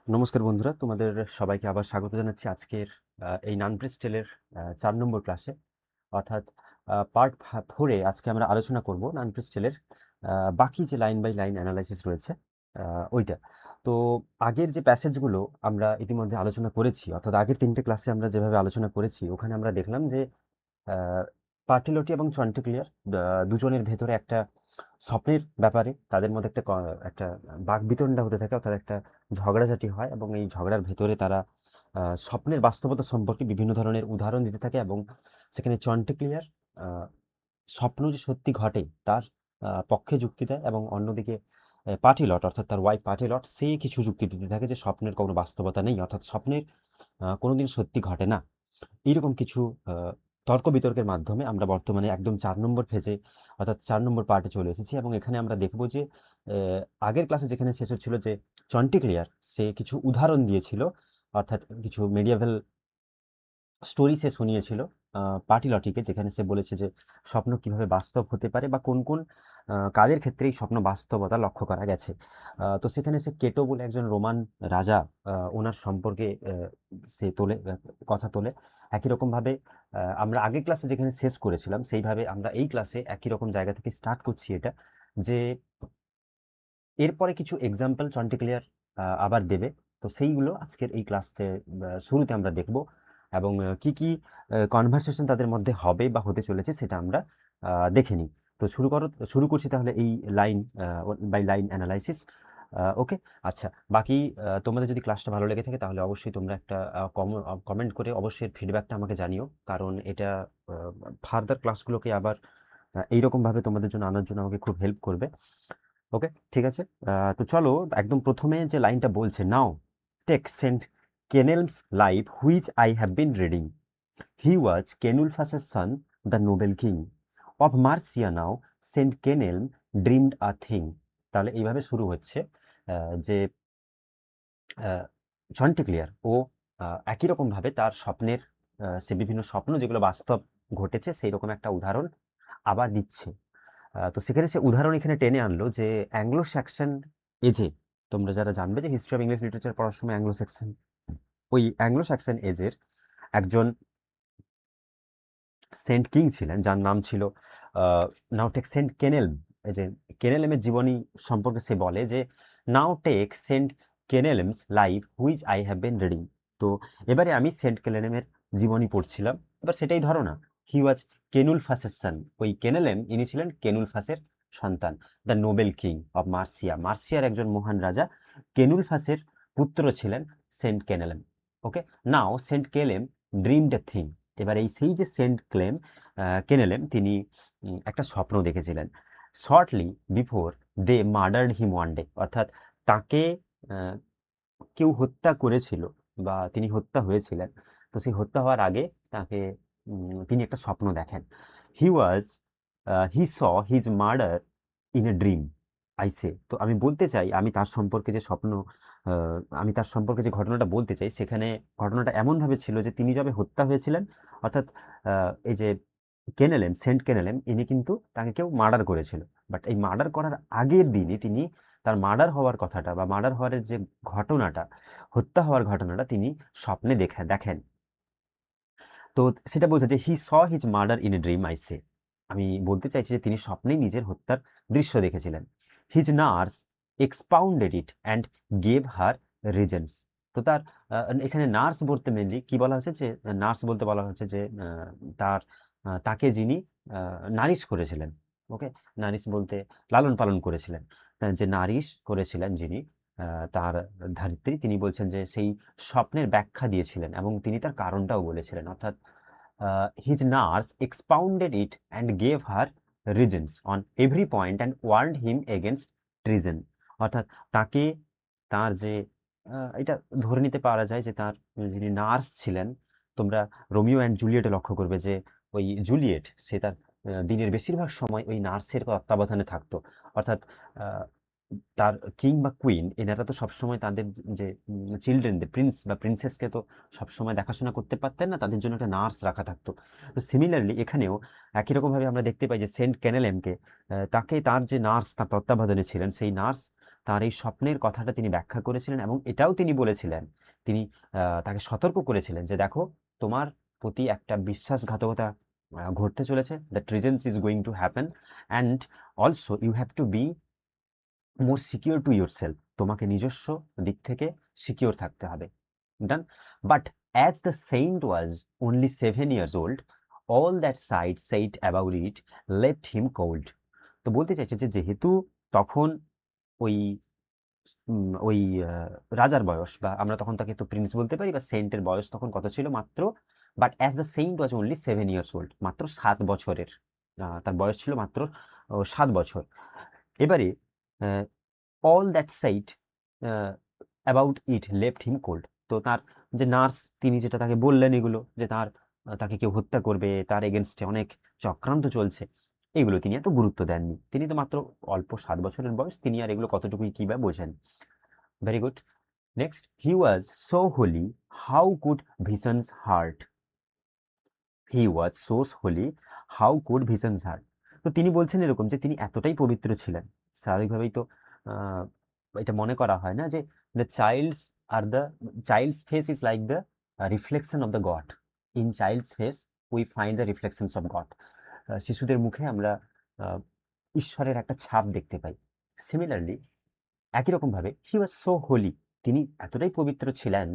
নমস্কার বন্ধুরা, তোমাদের সবাইকে আবার স্বাগত জানাচ্ছি আজকের এই নানপ্রিস টেলের ৪ নম্বর ক্লাসে। অর্থাৎ পার্ট 4-এ আজকে আমরা আলোচনা করব নানপ্রিস টেলের বাকি যে লাইন বাই লাইন অ্যানালাইসিস রয়েছে ওইটা। তো আগের যে প্যাসেজগুলো আমরা ইতিমধ্যে আলোচনা করেছি, অর্থাৎ আগের ৩টে ক্লাসে আমরা যেভাবে আলোচনা করেছি, ওখানে আমরা দেখলাম যে পার্টিলটি এবং চন্টিক্লিয়ার দুজনের ভেতরে একটা স্বপ্নের ব্যাপারে তাদের মধ্যে একটা বাকবিতণ্ডা হতে থাকে, অর্থাৎ একটা ঝগড়াঝাটি হয় এবং এই ঝগড়ার ভেতরে তারা স্বপ্নের বাস্তবতা সম্পর্কে বিভিন্ন ধরনের উদাহরণ দিতে থাকে এবং সেখানে চন্টিক্লিয়ার স্বপ্ন যে সত্যি ঘটে তার পক্ষে যুক্তি দেয় এবং অন্যদিকে পাটিলট অর্থাৎ তার ওয়াইফ পাটিলট সে কিছু যুক্তি দিতে থাকে যে স্বপ্নের কোনো বাস্তবতা নেই, অর্থাৎ স্বপ্নের কোনোদিন সত্যি ঘটে না। এইরকম কিছু তর্ক বিতর্কের মাধ্যমে আমরা বর্তমানে একদম ৪ নম্বর ফেজে অর্থাৎ ৪ নম্বর পার্টে চলে এসেছি এবং এখানে আমরা দেখব যে আগের ক্লাসে যেখানে শেষ হচ্ছিল যে চন্টিক্লিয়ার সে কিছু উদাহরণ দিয়েছিল, অর্থাৎ কিছু মেডিয়েভাল স্টোরি সে শুনিয়েছিল পাটিলটিকে, যেখানে সে বলেছে যে স্বপ্ন কিভাবে বাস্তব হতে পারে বা কোন কোন কাজের ক্ষেত্রে এই স্বপ্ন বাস্তবতা লক্ষ্য করা গেছে। তো সেখানে সে কেটো বলে একজন রোমান রাজা, ওনার সম্পর্কে সে কথা তোলে। একই রকমভাবে আমরা আগের ক্লাসে যেখানে শেষ করেছিলাম সেইভাবে আমরা এই ক্লাসে একই রকম জায়গা থেকে স্টার্ট করছি এটা, যে এরপরে কিছু এক্সাম্পল চন্টিক্লিয়ার আবার দেবে। তো সেইগুলো আজকের এই ক্লাসে শুরুতে আমরা দেখব এবং কি কি কনভারসেশন তাদের মধ্যে হবে বা হতে চলেছে সেটা আমরা দেখে নিই। তো শুরু করছি তাহলে এই লাইন বাই লাইন অ্যানালাইসিস। ওকে, আচ্ছা। বাকি তোমাদের যদি ক্লাসটা ভালো লেগে থাকে তাহলে অবশ্যই তোমরা একটা কমেন্ট করে অবশ্যই ফিডব্যাকটা আমাকে জানিও, কারণ এটা ফার্দার ক্লাসগুলোকে আবার এইরকমভাবে তোমাদের জন্য আনার জন্য আমাকে খুব হেল্প করবে। ওকে, ঠিক আছে। তো চলো একদম প্রথমে যে লাইনটা বলছে, now take Saint Kenelm's life which I have been reading, he was কেনুলফাসের son, the noble king of Mercia. Now Saint Kenelm dreamed a thing. তাহলে এইভাবে শুরু হচ্ছে যে চন্টিক্লিয়ার ও একই রকমভাবে তার স্বপ্নের সে বিভিন্ন স্বপ্ন যেগুলো বাস্তব ঘটেছে সেই রকম একটা উদাহরণ আবার দিচ্ছে। তো সেখানে সে উদাহরণ এখানে টেনে আনলো যে অ্যাংলো স্যাক্সন এজে, তোমরা যারা জানবে যে হিস্ট্রি অফ ইংলিশ লিটারেচার পড়ার সময় অ্যাংলো স্যাক্সন, ওই অ্যাংলো স্যাক্সন এজের একজন সেন্ট কিং ছিলেন যার নাম ছিল নাউটেক সেন্ট কেনেলম। এই যে কেনেলেমের জীবনী সম্পর্কে সে বলে যে now take Saint Kenelm's life which I have been reading. তো এবারে আমি সেন্ট কেনেলেমের জীবনী পড়ছিলাম, এবার সেটাই ধরো না। হি ওয়াজ কেনুলফাসের সন, ওই কেনেলেম ইনি ছিলেন কেনুলফাসের সন্তান, the noble king of Mercia, মার্সিয়ার একজন মহান রাজা কেনুলফাসের পুত্র ছিলেন Saint Kenelm. Okay, now Saint Kenelm dreamed a thing. এবার সেই যে সেন্ট কেনেলেম তিনি একটা স্বপ্ন দেখেছিলেন shortly before they murdered him one day, অর্থাৎ তাকে আহ, কেউ হত্যা করেছিল বা তিনি হত্যা হয়েছিলেন। তো সেই হত্যা হওয়ার আগে তাকে তিনি একটা স্বপ্ন দেখেন। He was he saw his murder in a dream I say. তো আমি বলতে চাই, আমি তার সম্পর্কে যে আমি তার সম্পর্কে যে ঘটনাটা বলতে চাই, সেখানে ঘটনাটা এমনভাবে ছিল যে তিনি যবে হত্যা হয়েছিলেন, অর্থাৎ এই যে সেন্ট কেনেলেম ইনি কিন্তু তাকে কেউ মার্ডার করেছিল, বাট এই মার্ডার করার আগের দিনই তিনি তার মার্ডার হওয়ার কথাটা বা মার্ডার হওয়ার যে ঘটনাটা, হত্যা হওয়ার ঘটনাটা তিনি স্বপ্নে দেখেন। তো সেটা বলছে যে he saw his murder in a dream I say. আমি বলতে চাইছি যে তিনি স্বপ্নেই নিজের হত্যার দৃশ্য দেখেছিলেন। His nurse expounded it and gave her reasons. তো তার এখানে নার্স বলতে মেনলি কি বলা হচ্ছে, যে নার্স বলতে বলা হচ্ছে যে তাকে যিনি নারিশ করেছিলেন। ওকে, নারিশ বলতে লালন পালন করেছিলেন। যে নারিশ করেছিলেন যিনি তার ধারিত্রী, তিনি বলছেন যে সেই স্বপ্নের ব্যাখ্যা দিয়েছিলেন এবং তিনি তার কারণটাও বলেছিলেন। অর্থাৎ his nurse expounded it and gave her reasons on every point and warned him against treason. অর্থাৎ তাকে তার যে এটা ধরে নিতে পারা যায় যে তার যিনি নার্স ছিলেন, তোমরা রোমিও অ্যান্ড জুলিয়েটে লক্ষ্য করবে যে ওই জুলিয়েট সে তার দিনের বেশিরভাগ সময় ওই নার্সের তত্ত্বাবধানে থাকতো। অর্থাৎ আহ, তার কিং বা কুইন এনারা তো সবসময় তাদের যে চিলড্রেনদের প্রিন্স বা প্রিন্সেসকে তো সবসময় দেখাশোনা করতে পারতেন না, তাদের জন্য একটা নার্স রাখা থাকতো। তো সিমিলারলি এখানেও একই রকমভাবে আমরা দেখতে পাই যে সেন্ট ক্যানেলেমকে তাকে তার যে নার্স তার তত্ত্বাবধানে ছিলেন, সেই নার্স তার এই স্বপ্নের কথাটা তিনি ব্যাখ্যা করেছিলেন এবং এটাও তিনি বলেছিলেন, তিনি তাকে সতর্ক করেছিলেন যে দেখো, তোমার প্রতি একটা বিশ্বাসঘাতকতা ঘটতে চলেছে, the treasons is going to happen, and also you have to be more secure to your self, তোমাকে নিজস্ব দিক থেকে সিকিউর থাকতে হবে। Done. But as the saint was only 7 years old, all that side said about it left him cold. তো বলতে চাইছে যে যেহেতু তখন ওই ওই রাজার বয়স, বা আমরা তখন তাকে তো প্রিন্স বলতে পারি, বা সেন্টের বয়স তখন কত ছিল, মাত্র, but as the saint was only 7 years old, মাত্র 7 বছরের, তার বয়স ছিল মাত্র 7 বছর। এবারে all that sight about it left him cold. তো তার যে নার্স, তিনি যেটা তাকে বললেন এগুলো, যে তার তাকে কেউ হত্যা করবে, তার এগেনস্টে অনেক চক্রান্ত চলছে, এগুলো তিনি এত গুরুত্ব দেননি। তিনি তো মাত্র অল্প 7 বছরের বয়স, তিনি আর এগুলো কতটুকুই কি বা বোঝেন। Very good. Next, he was so holy, how could visions hurt. He was so holy, how could visions hurt. তো তিনি বলছেন এরকম যে তিনি এতটাই পবিত্র ছিলেন, স্বাভাবিকভাবেই তো আহ, এটা মনে করা হয় না যে the child's face is like the reflection of the God, in child's face we find the reflections of God. শিশুদের মুখে আমরা আহ, ঈশ্বরের একটা ছাপ দেখতে পাই। সিমিলারলি, একই রকমভাবে হি ওয়াজ সো হোলি, তিনি এতটাই পবিত্র ছিলেন,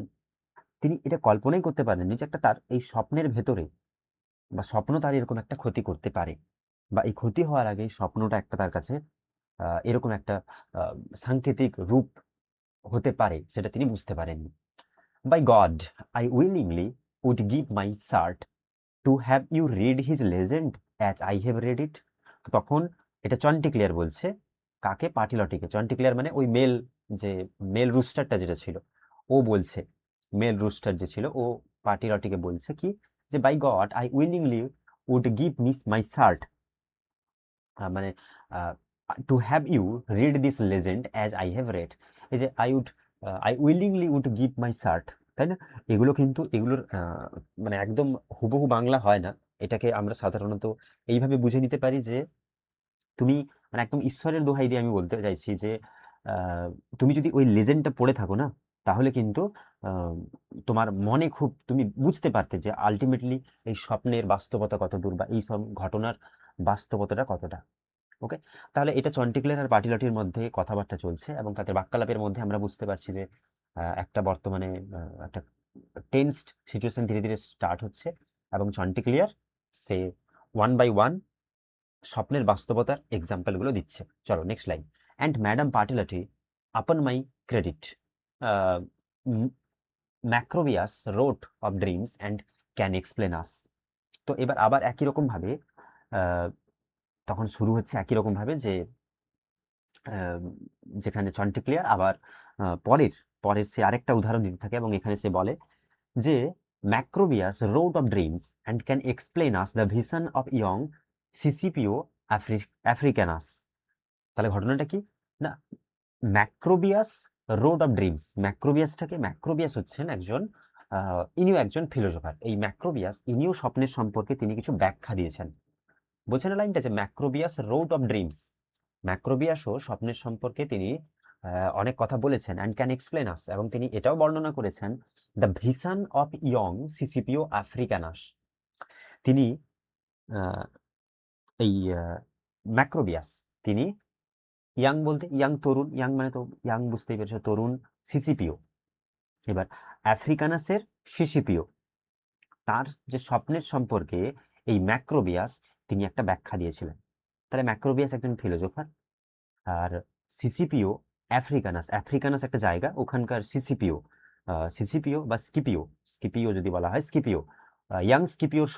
তিনি এটা কল্পনাই করতে পারেননি যে একটা তার এই স্বপ্নের ভেতরে, বা স্বপ্ন তার এরকম একটা ক্ষতি করতে পারে, বা এই ক্ষতি হওয়ার আগে স্বপ্নটা একটা তার কাছে এরকম একটা আহ, সাংকেতিক রূপ হতে পারে, সেটা তিনি বুঝতে পারেননি। By God, I willingly would give my shirt to have you read his legend as I have read it. তখন এটা চন্টিক্লিয়ার বলছে, কাকে? পাটিলটিকে। চন্টিক্লিয়ার মানে ওই মেল, যে মেল রুস্টারটা যেটা ছিল, ও বলছে, মেল রুস্টার যে ছিল, ও পাটিলটিকে বলছে কি, যে by God I willingly would give miss my shirt, মানে to have you read this legend as I have read. এই যে I willingly would give my shirt, তাই না? এগুলো কিন্তু এগুলোর মানে একদম হুবহু বাংলা হয় না। এটাকে আমরা সাধারণত এইভাবে বুঝে নিতে পারি যে তুমি, মানে একদম ঈশ্বরের দোহাই দিয়ে আমি বলতে চাইছি যে আহ, তুমি যদি ওই লেজেন্ডটা পড়ে থাকো না, তাহলে কিন্তু আহ, তোমার মনে খুব, তুমি বুঝতে পারতে যে আলটিমেটলি এই স্বপ্নের বাস্তবতা কত দূর, বা এই সব ঘটনার বাস্তবতাটা কতটা। ওকে। তাহলে এটা চন্টিক্লের আর পাটিলটির মধ্যে কথাবার্তা চলছে, এবং তাদের বাক্যালাপের মধ্যে আমরা বুঝতে পারছি যে একটা বর্তমানে একটা টেন্সড সিচুয়েশন ধীরে ধীরে স্টার্ট হচ্ছে, এবং চন্টিক্লিয়ার সে ওয়ান বাই ওয়ান স্বপ্নের বাস্তবতার এক্সাম্পলগুলো দিচ্ছে। চলো next line. And madam Pertelote, upon my credit, Macrobius wrote of dreams and can explain us. তো এবার আবার একই রকম ভাবে আহ, তখন শুরু হচ্ছে একই রকম ভাবে যে আহ, যেখানে চন্টিক্লিয়ার আবার পরের পরের সে আরেকটা উদাহরণ দিতে থাকে, এবং এখানে সে বলে যে Macrobius wrote of dreams and can explain us the vision of young Scipio Africanus. তাহলে ঘটনাটা কি না, Macrobius wrote of dreams, Macrobius হচ্ছেন একজন ইনিও একজন ফিলোসোফার। এই ম্যাক্রোবিয়াস ইনিও স্বপ্নের সম্পর্কে তিনি কিছু ব্যাখ্যা দিয়েছেন। বলছেন না লাইনটা, যে ম্যাক্রোবিয়াস রোড অফ ড্রিমস, ম্যাক্রোবিয়াসও স্বপ্নের সম্পর্কে তিনি অনেক কথা বলেছেন, অ্যান্ড ক্যান এক্সপ্লেন আস, এবং তিনি এটাও বর্ণনা করেছেন the vision of young Scipio Africanus. তিনি আহ, এই ম্যাক্রোবিয়াস, তিনি ইয়াং বলতে ইয়াং তরুণ, ইয়াং মানে তো ইয়াং বুঝতেই পেরেছো, তরুণ, সিসিপিও, এবার আফ্রিকানাসের সিসিপিও, তার যে স্বপ্নের সম্পর্কে এই ম্যাক্রোবিয়াস তিনি একটা ব্যাখ্যা দিয়েছিলেন। তাহলে ম্যাক্রোবিয়াস একজন ফিলোসোফার, আর সিসিপিও আফ্রিকানাস একটা জায়গা, ওখানকার সিসিপিও, সিসিপিও বা স্কিপিও, স্কিপিও যদি বলা হয়, স্কিপিও, ইয়াং স্কিপিওর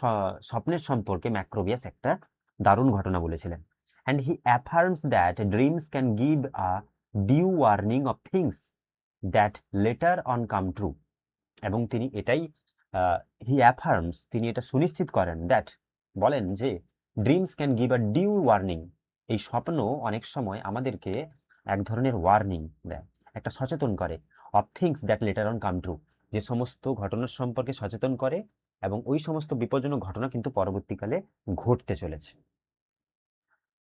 স্বপ্নের সম্পর্কে ম্যাক্রোবিয়াস একটা দারুণ ঘটনা বলেছিলেন। And he affirms that dreams can give a due warning of things that later on come true. এবং তিনি এটাই হি অ্যাফার্মস, তিনি এটা সুনিশ্চিত করেন, দ্যাট, বলেন যে dreams can give a due warning, এই স্বপ্ন অনেক সময় আমাদেরকে এক ধরনের ওয়ার্নিং দেয়, একটা সচেতন করে, of things that later on come true, যে সমস্ত ঘটনার সম্পর্কে সচেতন করে, এবং ওই সমস্ত বিপজ্জনক ঘটনা কিন্তু পরবর্তীকালে ঘটতে চলেছে।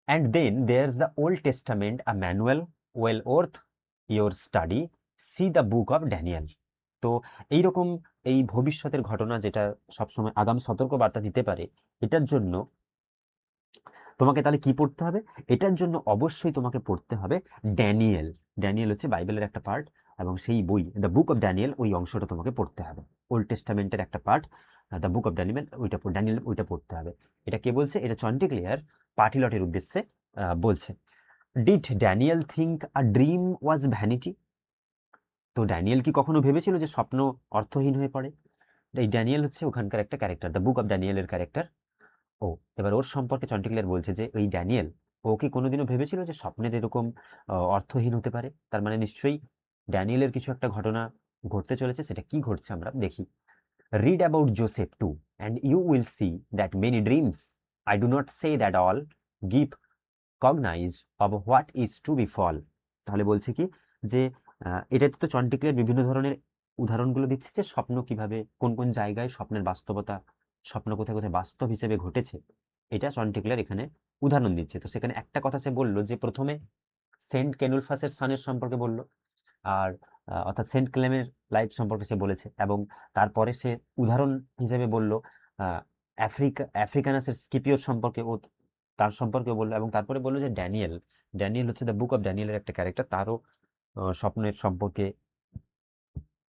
And then there's the Old Testament, a manual well worth your study, see the book of Daniel. তো এইরকম এই ভবিষ্যতের ঘটনা যেটা সবসময় আগাম সতর্কবার্তা দিতে পারে, এটার জন্য তোমাকে তাহলে কি পড়তে হবে? এটার জন্য অবশ্যই তোমাকে পড়তে হবে ড্যানিয়েল। ড্যানিয়েল হচ্ছে বাইবেলের একটা পার্ট, এবং সেই বই দ্য বুক অফ ড্যানিয়েল ওই অংশটা তোমাকে পড়তে হবে। ওল্ড টেস্টামেন্টের একটা part, the book of Daniel, Daniel ওইটা পড়তে হবে। এটা কে বলছে? এটা চন্টিক্লিয়ার পাটিলটের উদ্দেশ্যে বলছে। Did Daniel think a dream was vanity? তো ড্যানিয়েল কি কখনো ভেবেছিল যে স্বপ্ন অর্থহীন হয়ে পড়ে? এই ড্যানিয়েল হচ্ছে ওখানকার একটা ক্যারেক্টার, দ্য বুক অফ ড্যানিয়েলের ক্যারেক্টার। ও এবার ওর সম্পর্কে চন্টিক্লিয়ার বলছে যে ওই ড্যানিয়েল, ও কি কোনোদিনও ভেবেছিল যে স্বপ্নের এরকম অর্থহীন হতে পারে? তার মানে নিশ্চয়ই ড্যানিয়েলের কিছু একটা ঘটনা ঘটতে চলেছে। সেটা কি ঘটছে আমরা দেখি। Read about Joseph too and you will see that many dreams, I do not say that all, give cognizance of what is to befall. তাহলে বলছে কি যে এটাতে তো চন্টিক্লিয়ার বিভিন্ন ধরনের উদাহরণগুলো দিচ্ছে যে স্বপ্ন কিভাবে কোন কোন জায়গায় স্বপ্নের বাস্তবতা, স্বপ্ন কোথায় কোথায় বাস্তব হিসেবে ঘটেছে, এটা চন্টিক্লিয়ার এখানে উদাহরণ দিচ্ছে। তো সেখানে একটা কথা সে বললো যে প্রথমে সেন্ট কেনুলফাসের সানের সম্পর্কে বলল, আর অর্থাৎ সেন্ট ক্লেমের লাইফ সম্পর্কে সে বলেছে, এবং তারপরে সে উদাহরণ হিসেবে বলল আফ্রিকানাসের স্কিপিওর সম্পর্কে, ও তার সম্পর্কে বললো, এবং তারপরে বললো যে ড্যানিয়েল, ড্যানিয়েল হচ্ছে দ্য বুক অফ ড্যানিয়েলের একটা ক্যারেক্টার, তারও স্বপ্নের সম্পর্কে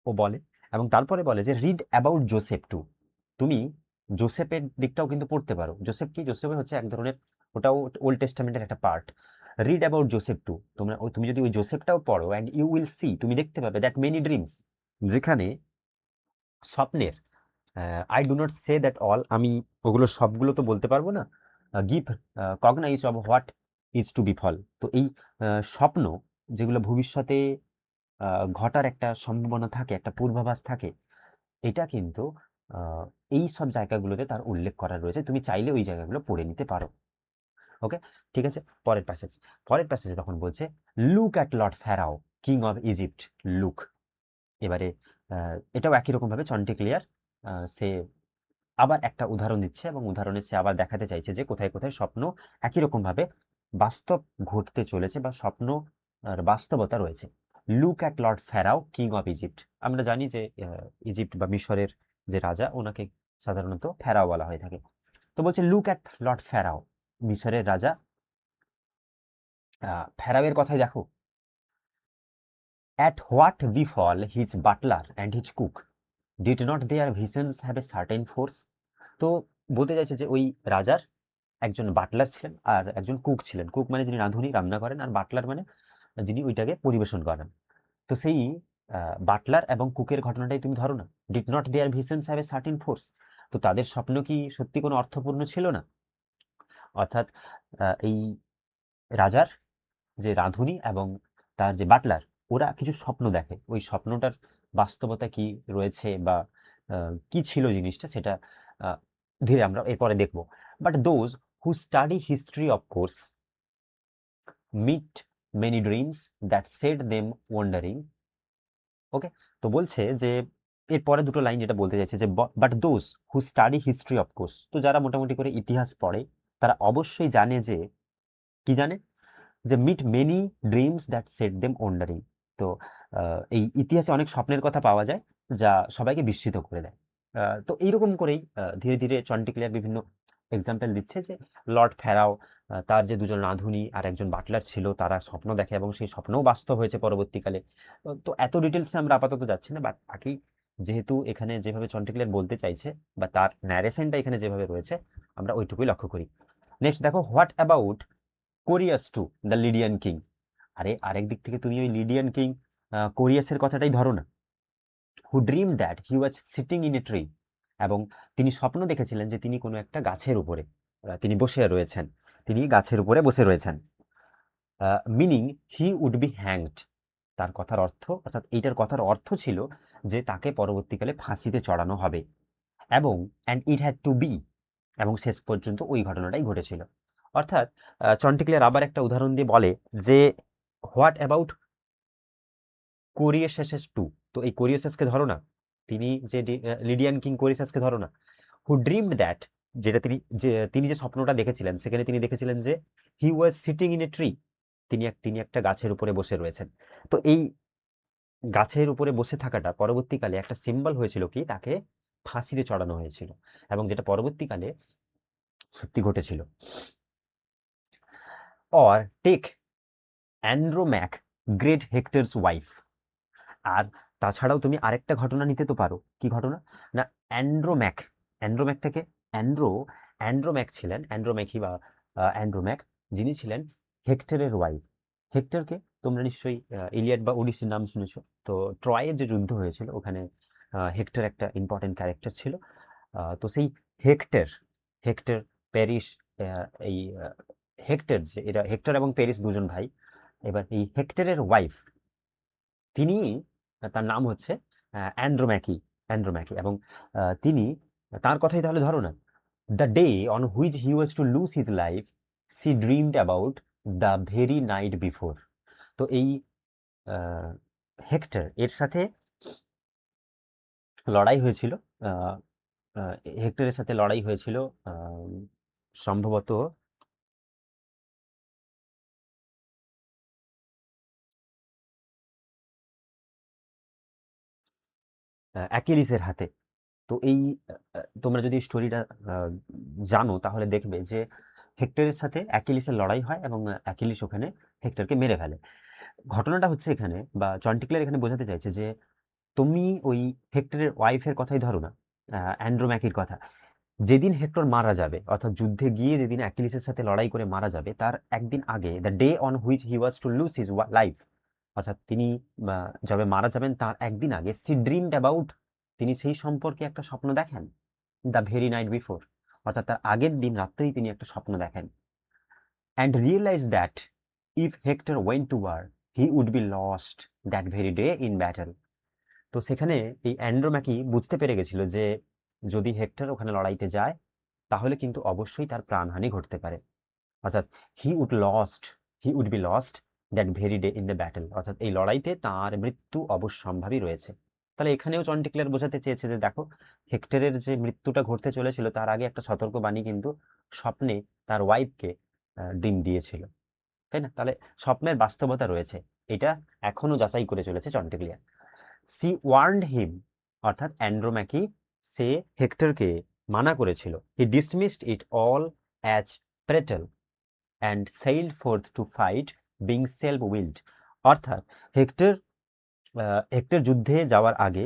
ও বলে। এবং তারপরে বলে যে রিড অ্যাবাউট জোসেফ টু, তুমি জোসেফের দিকটাও কিন্তু পড়তে পারো। জোসেফ কি? জোসেফ হচ্ছে এক ধরনের, ওটাও ওল্ড টেস্টামেন্টের একটা part. Read about Joseph too, তুমি যদি ওই জোসেফটাও পড়ো, অ্যান্ড ইউ উইল সি, তুমি দেখতে পাবে দ্যাট মেনি ড্রিমস, যেখানে স্বপ্নের, I do not say that all, আমি ওগুলো সবগুলো তো বলতে পারবো না, give cognizance of what is to befall. তো এই স্বপ্ন যেগুলো ভবিষ্যতে ঘটার একটা সম্ভাবনা থাকে, একটা পূর্বাভাস থাকে, এটা কিন্তু এই সব জায়গাগুলোতে তার উল্লেখ করা রয়েছে। তুমি চাইলে ওই জায়গাগুলো পড়ে নিতে পারো। ওকে, ঠিক আছে। পরের প্যাসেজ তখন বলছে look at Lord pharaoh king of Egypt, look. এবারে এটাও একই রকমভাবে চন্টিক্লিয়ার সে আবার একটা উদাহরণ দিচ্ছে, এবং উদাহরণে সে আবার দেখাতে চাইছে যে কোথায় কোথায় স্বপ্ন একই রকমভাবে বাস্তব ঘটতে চলেছে, বা স্বপ্ন আর বাস্তবতা রয়েছে। Look at Lord pharaoh king of Egypt. আমরা জানি যে ইজিপ্ট বা মিশরের যে রাজা, ওনাকে সাধারণত ফ্যারাও বলা হয়ে থাকে। তো বলছে লুক অ্যাট লর্ড ফ্যারাও, মিশরের রাজা ফ্যারাওয়ের কথাই দেখো। At what befell his butler and his cook, did not their visions have a certain force. তো বলতে চাইছে যে ওই রাজার একজন বাটলার ছিলেন আর একজন কুক ছিলেন। কুক মানে যিনি রাঁধুনি, রান্না করেন, আর বাটলার মানে যিনি ওইটাকে পরিবেশন করেন। তো সেই বাটলার এবং কুকের ঘটনাটাই তুমি ধরো না। Did not their visions have a certain force, তো তাদের স্বপ্ন কি সত্যি কোনো অর্থপূর্ণ ছিল না? অর্থাৎ এই রাজার যে রাঁধুনি এবং তার যে বাটলার, ওরা কিছু স্বপ্ন দেখে, ওই স্বপ্নটার বাস্তবতা কি রয়েছে বা কি ছিল জিনিসটা, সেটা আহ, ধীরে আমরা এরপরে দেখব। But those who study history of course meet many dreams that set them wondering. Okay, তো বলছে যে এরপরে দুটো লাইন যেটা বলতে চাইছে যে but those who study history of course, তো যারা মোটামুটি করে ইতিহাস পড়ে, তারা অবশ্যই জানে যে, কি জানে? যে might many dreams that set them wondering. তো এই ইতিহাসে অনেক স্বপ্নের কথা পাওয়া যায় যা সবাইকে বিস্মিত করে দেয়। তো এইরকম করেই ধীরে ধীরে চন্টিক্লিয়ার বিভিন্ন এক্সাম্পল দিচ্ছে যে লর্ড ফ্যারাও, তার যে দুজন রাঁধুনি আর একজন বাটলার ছিল, তারা স্বপ্ন দেখে এবং সেই স্বপ্নও বাস্তব হয়েছে পরবর্তীকালে। তো এত ডিটেলসে আমরা আপাতত যাচ্ছি না, বাট বাকি যেহেতু এখানে যেভাবে চন্টিক্লিয়ার বলতে চাইছে বা তার ন্যারেশনটা এখানে যেভাবে রয়েছে, আমরা ওইটুকুই লক্ষ্য করি। নেক্সট দেখো, what about Croesus to the Lydian king. আরে আরেক দিক থেকে তুমি ওই লিডিয়ান কিং কোরিয়াসের কথাটাই ধরো না। Who dream that he was sitting in a tree, এবং তিনি স্বপ্ন দেখেছিলেন যে তিনি কোনো একটা গাছের উপরে তিনি বসে রয়েছেন, তিনি গাছের উপরে বসে রয়েছেন। Meaning he would be hanged, তার কথার অর্থ, অর্থাৎ এইটার কথার অর্থ ছিল যে তাকে পরবর্তীকালে ফাঁসিতে চড়ানো হবে, এবং and it had to be, এবং শেষ পর্যন্ত ওই ঘটনাটাই ঘটেছিল। অর্থাৎ চন্টিক্লিয়ার আবার একটা উদাহরণ দিয়ে বলে যে হোয়াট অ্যাবাউট কোরিয়াসাস টু, তো এই কোরিয়াসাসকে ধরো না, তিনি যে লিডিয়ান কিং কোরিয়াসাসকে ধরো না। হু ড্রিমড দ্যাট, যেটা তিনি যে স্বপ্নটা দেখেছিলেন, সেখানে তিনি দেখেছিলেন যে he was sitting in a tree, তিনি একটা গাছের উপরে বসে রয়েছেন। তো এই গাছের উপরে বসে থাকাটা পরবর্তীকালে একটা সিম্বল হয়েছিল কি, তাকে ফাঁসিতে চড়ানো হয়েছিল, এবং যেটা পরবর্তীকালে সত্যি ঘটেছিল। Or take Andromache, great Hector's wife. আর তাছাড়াও তুমি আরেকটা ঘটনা নিতে তো পারো। কি ঘটনা? না, অ্যান্ড্রোম্যাক। অ্যান্ড্রোম্যাকটাকে অ্যান্ড্রো অ্যান্ড্রোম্যাক ছিলেন, অ্যান্ড্রোম্যাকই বা অ্যান্ড্রোম্যাক, যিনি ছিলেন হেক্টরের ওয়াইফ। হেক্টরকে তোমরা নিশ্চয়ই ইলিয়াড বা ওডিসির নাম শুনেছো। তো ট্রয়ের যে যুদ্ধ হয়েছিল ওখানে হেক্টর একটা ইম্পর্টেন্ট ক্যারেক্টার ছিল। তো সেই হেক্টর হেক্টর প্যারিস, এই হেক্টর, যে এরা হেক্টর এবং প্যারিস দুজন ভাই। এবার এই হেক্টরের ওয়াইফ, তিনি, তার নাম হচ্ছে অ্যান্ড্রোম্যাকি। অ্যান্ড্রোম্যাকি, এবং তিনি, তার কথাই তাহলে ধরো না, the day on which he was to lose his life, she dreamed about the very night before. তো এই হেক্টর এর সাথে লড়াই হয়েছিল। আহ, হেক্টরের সাথে লড়াই হয়েছিল সম্ভবত অ্যাকিলিসের হাতে। তো এই তোমরা যদি স্টোরিটা জানো তাহলে দেখবে যে হেক্টরের সাথে অ্যাকিলিসের লড়াই হয়, এবং অ্যাকিলিস ওখানে হেক্টরকে মেরে ফেলে। ঘটনাটা হচ্ছে এখানে, বা চন্টিক্লেয়ার এখানে বোঝাতে চাইছে যে তুমি ওই হেক্টরের ওয়াইফের কথাই ধরো না, অ্যান্ড্রোম্যাকির কথা। যেদিন হেক্টর মারা যাবে, অর্থাৎ যুদ্ধে গিয়ে যেদিন অ্যাকিলিসের সাথে লড়াই করে মারা যাবে, তার একদিন আগে, the day on which he was to lose his life, অর্থাৎ তিনি যবে মারা যাবেন তার একদিন আগে, সি ড্রিমড অ্যাবাউট, তিনি সেই সম্পর্কে একটা স্বপ্ন দেখেন, দ্য ভেরি নাইট বিফোর, অর্থাৎ তার আগের দিন রাত্রেই তিনি একটা স্বপ্ন দেখেন। And realise that if Hector went to war, he would be lost that very day in battle. তো সেখানে এই অ্যান্ড্রোম্যাকি বুঝতে পেরে গেছিল যে যদি হেক্টর ওখানে লড়াইতে যায় তাহলে কিন্তু অবশ্যই তার প্রাণহানি ঘটতে পারে, অর্থাৎ he would lost he would be lost that very day in the battle, অর্থাৎ এই লড়াইতে তার মৃত্যু অবশ্যম্ভাবী রয়েছে। তাহলে এখানেও চন্টিক্লেয়ার বোঝাতে চেয়েছে যে দেখো, হেক্টরের যে মৃত্যুটা ঘটতে চলেছিল তার আগে একটা সতর্কবাণী কিন্তু স্বপ্নে তার ওয়াইফকে ডিম দিয়েছিল, তাই না? তাহলে স্বপ্নের বাস্তবতা রয়েছে, এটা এখনো যাচাই করে চলেছে চন্টিক্লেয়ার। সি ওয়ার্নড হিম, অর্থাৎ অ্যান্ড্রোম্যাকি সে হেক্টরকে মানা করেছিল। He dismissed it all as prattle and sailed forth to fight, being self-willed। অর্থাৎ হেক্টর হেক্টর যুদ্ধে যাওয়ার আগে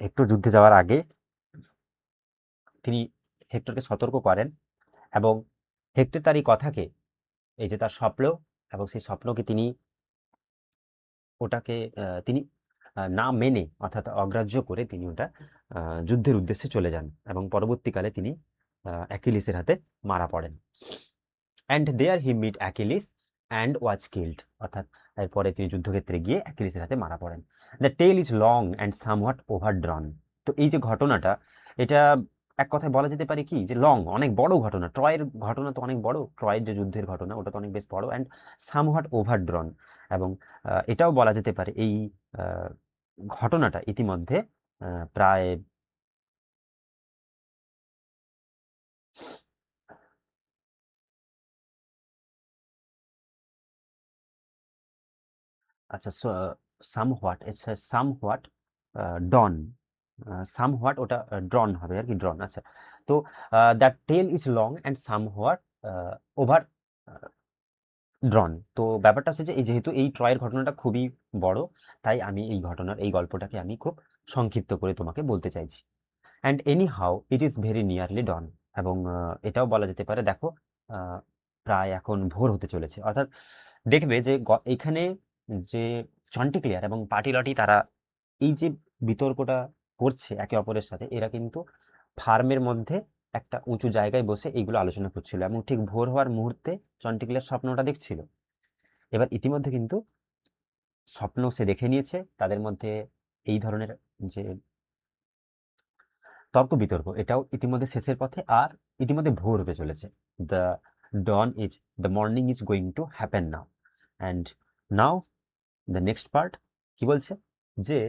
হেক্টর যুদ্ধে যাওয়ার আগে তিনি হেক্টরকে সতর্ক করেন, এবং হেক্টর তার এই কথাকে, এই যে তার স্বপ্ন, এবং সেই স্বপ্নকে তিনি ওটাকে তিনি না মেনে, অর্থাৎ অগ্রাহ্য করে তিনি ওটা যুদ্ধের উদ্দেশ্যে চলে যান, এবং পরবর্তীকালে তিনি অ্যাকিলিসের হাতে মারা পড়েন। And there he met Achilles and was killed, অর্থাৎ এরপরে তিনি যুদ্ধক্ষেত্রে গিয়ে অ্যাকিলিসের হাতে মারা পড়েন। The tale is long and somewhat overdrawn. তো এই যে ঘটনাটা, এটা এক কথায় বলা যেতে পারে কি, যে লং, অনেক বড় ঘটনা, ট্রয়ের ঘটনা তো অনেক বড়, ট্রয়ের যে যুদ্ধের ঘটনা ওটা তো অনেক বেশ বড়, অ্যান্ড সামহাট ওভারড্রন, এবং এটাও বলা যেতে পারে এই আহ, ঘটনাটা ইতিমধ্যে প্রায়, আচ্ছা, সামহোয়াট, আচ্ছা সামহোয়াট ডন, সামহোয়াট ওটা ড্রন হবে আর কি, ড্রন। আচ্ছা, তো that tale is long and somewhat overdrawn. তো ব্যাপারটা হচ্ছে যে এই যেহেতু এই ট্রয়ের ঘটনাটা খুবই বড়, তাই আমি এই ঘটনার এই গল্পটাকে আমি খুব সংক্ষিপ্ত করে তোমাকে বলতে চাইছি। And anyhow it is very nearly done, এবং এটাও বলা যেতে পারে দেখো, আহ, প্রায় এখন ভোর হতে চলেছে। অর্থাৎ দেখবে যে এখানে যে চন্টিক্লিয়ার এবং পাটিলটি, তারা এই যে বিতর্কটা করছে একে অপরের সাথে, এরা কিন্তু ফার্মের মধ্যে একটা উঁচু জায়গায় বসে এইগুলো আলোচনা করছিল, এবং ঠিক ভোর হওয়ার মুহূর্তে চন্টিক্লিয়ার স্বপ্নটা দেখছিল। এবার ইতিমধ্যে কিন্তু স্বপ্ন সে দেখে নিয়েছে, তাদের মধ্যে এই ধরনের যে তর্ক বিতর্ক, এটাও ইতিমধ্যে শেষের পথে, আর ইতিমধ্যে ভোর হতে চলেছে। The dawn is, the morning is going to happen now, and now the next part কি বলছে, যে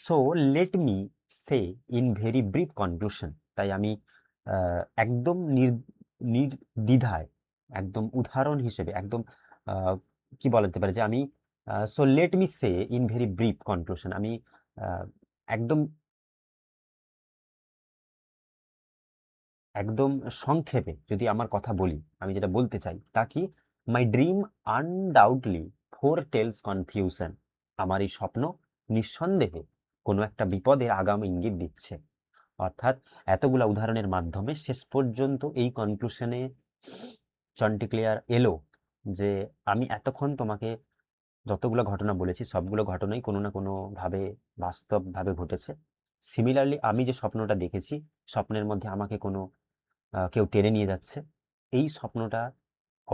so let me say in very brief conclusion. তাই আমি একদম নির্দ্বিধায়, একদম উদাহরণ হিসেবে, একদম কি বলা যেতে পারে যে আমি so let me say in very brief conclusion, আমি একদম একদম সংক্ষেপে যদি আমার কথা বলি, আমি যেটা বলতে চাই তা কি, my dream undoubtedly foretells confusion, আমার এই স্বপ্ন নিঃসন্দেহে কোনো একটা বিপদের আগাম ইঙ্গিত দিচ্ছে। অর্থাৎ এতগুলা উদাহরণের মাধ্যমে শেষ পর্যন্ত এই কনক্লুশনে চন্টিক্লিয়ার এলো যে আমি এতক্ষণ তোমাকে যতগুলো ঘটনা বলেছি সবগুলো ঘটনাই কোনো না কোনো ভাবে বাস্তবভাবে ঘটেছে। সিমিলারলি আমি যে স্বপ্নটা দেখেছি, স্বপ্নের মধ্যে আমাকে কোনো কেউ টেনে নিয়ে যাচ্ছে, এই স্বপ্নটা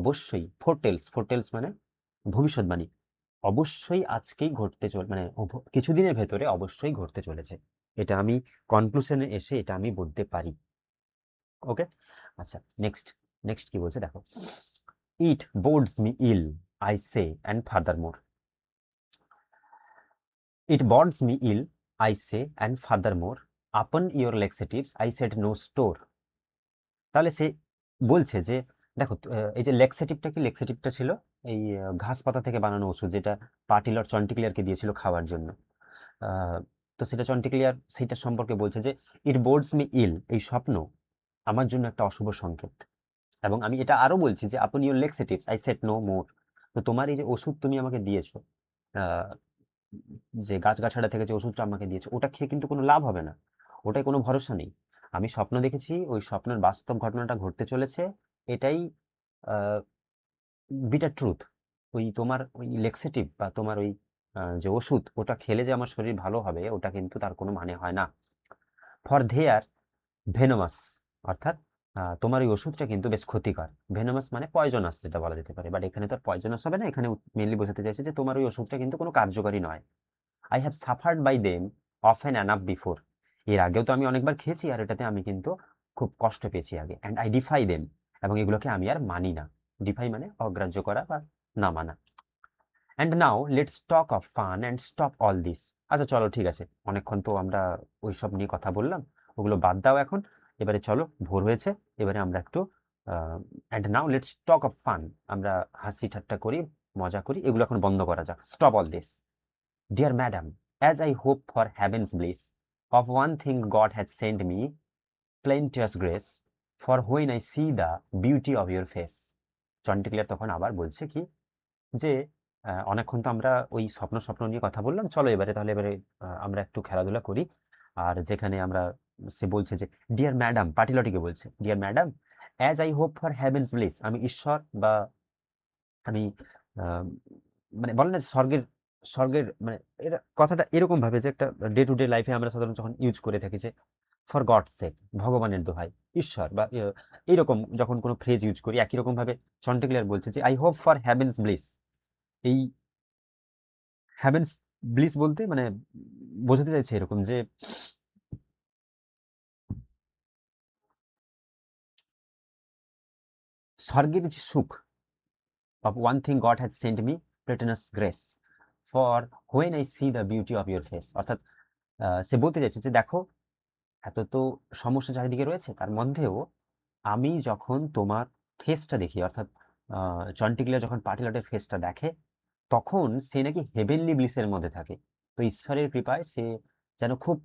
অবশ্যই ফোরটেলস মানে ভবিষ্যৎবাণী, অবশ্যই আজকেই ঘটতে মানে কিছুদিনের ভেতরে অবশ্যই ঘটতে চলেছে। এটা আমি কনক্লুশনে এসে এটা আমি বলতে পারি। ওকে, আচ্ছা, নেক্সট নেক্সট কি বলছে দেখো, it bodes me ill I say and furthermore, it bodes me ill I say and furthermore, upon your laxatives I set no store. তাহলে সে বলছে যে দেখো এই যে লেক্সেটিভটা কি, লেক্সেটিভটা ছিল এই ঘাস পাতা থেকে বানানো ওষুধ, যেটা পাটিলর চন্টিক্লিয়ারকে দিয়েছিল খাওয়ার জন্য। আহ, তো সেটা চন্টিক্লিয়ার সেইটা সম্পর্কে বলছে যে ইট বোর্ডস মি ইল, এই স্বপ্ন আমার জন্য একটা অশুভ সংকেত। এবং আমি এটা আরো বলছি যে upon your laxatives I set no more, তো তোমার এই যে ওষুধ তুমি আমাকে দিয়েছো, আহ, যে গাছগাছড়া থেকে যে ওষুধটা আমাকে দিয়েছো, ওটা খেয়ে কিন্তু কোনো লাভ হবে না, ওটাই কোনো ভরসা নেই। আমি স্বপ্ন দেখেছি, ওই স্বপ্নের বাস্তব ঘটনাটা ঘটতে চলেছে, এটাই বিটার ট্রুথ। ওই তোমার ওই লেক্সেটিভ বা তোমার ওই যে ওষুধ, ওটা খেলে যে আমার শরীর ভালো হবে, ওটা কিন্তু তার কোনো মানে হয় না। ফর ধেয়ার ভেনোমাস, অর্থাৎ তোমার ওই ওষুধটা কিন্তু বেশ ক্ষতিকর। ভেনোমাস মানে পয়জনাস যেটা বলা যেতে পারে, বাট এখানে তো আর পয়জনাস হবে না, এখানে মেনলি বোঝাতে চাইছে যে তোমার ওই ওষুধটা কিন্তু কোনো কার্যকরী নয়। I have suffered by them often enough before, এর আগেও তো আমি অনেকবার খেয়েছি আর এটাতে আমি কিন্তু খুব কষ্ট পেয়েছি আগে। অ্যান্ড আই ডিফাই দেম, এবং এগুলোকে আমি আর মানি না। ডিফাই মানে অগ্রাহ্য করা বা না মানা। And now let's talk of fun and stop all this. আচ্ছা চলো ঠিক আছে, অনেকক্ষণ তো আমরা ওইসব নিয়ে কথা বললাম, ওগুলো বাদ দাও এখন। এবারে চলো, ভোর হয়েছে, এবারে আমরা একটু and now let's talk of fun, আমরা হাসি ঠাট্টা করি, মজা করি, এগুলো এখন বন্ধ করা যাক। Stop all this. Deer madam, as I hope for heaven's bliss, of one thing God hath sent me plenteous grace, for when I see the beauty of your face. চন্টিক্লিয়ার তখন আবার বলছে কি যে অনেকক্ষণ তো আমরা ওই স্বপ্ন স্বপ্ন নিয়ে কথা বললাম, চলো এবারে তাহলে এবারে আমরা একটু খেলাধুলা করি। আর যেখানে আমরা, সে বলছে যে ডিয়ার ম্যাডাম, পাটিলটিকে বলছে deer madam, as I hope for heavens bliss, আমি ঈশ্বর বা আমি আহ, মানে বলে না স্বর্গের, স্বর্গের মানে এটা কথাটা এরকম ভাবে যে একটা ডে টু ডে লাইফে আমরা সাধারণত যখন ইউজ করে থাকি যে ফর গড সেক, ভগবানের দোহাই, ঈশ্বর বা এইরকম যখন কোনো ফ্রেজ ইউজ করি, একই রকম ভাবে চন্টিক্লিয়ার বলছে যে I hope for heavens bliss. এই হ্যাভেন্স ব্লিস বলতে মানে বোঝাতে চাইছে এরকম যে স্বর্গের যে সুখ, of one thing God has sent me platinous grace, for when I see the beauty of your face, অর্থাৎ সে বলতে চাইছে যে দেখো এত তো সমস্যা চারিদিকে রয়েছে, তার মধ্যেও আমি যখন তোমার ফেসটা দেখি, অর্থাৎ চন্টিক্লিয়ার যখন পাটিলটের ফেসটা দেখে, তখন সে নাকি হেভেনলি ব্লিসের মধ্যে থাকে। তো ঈশ্বরের কৃপায় সে যেন খুব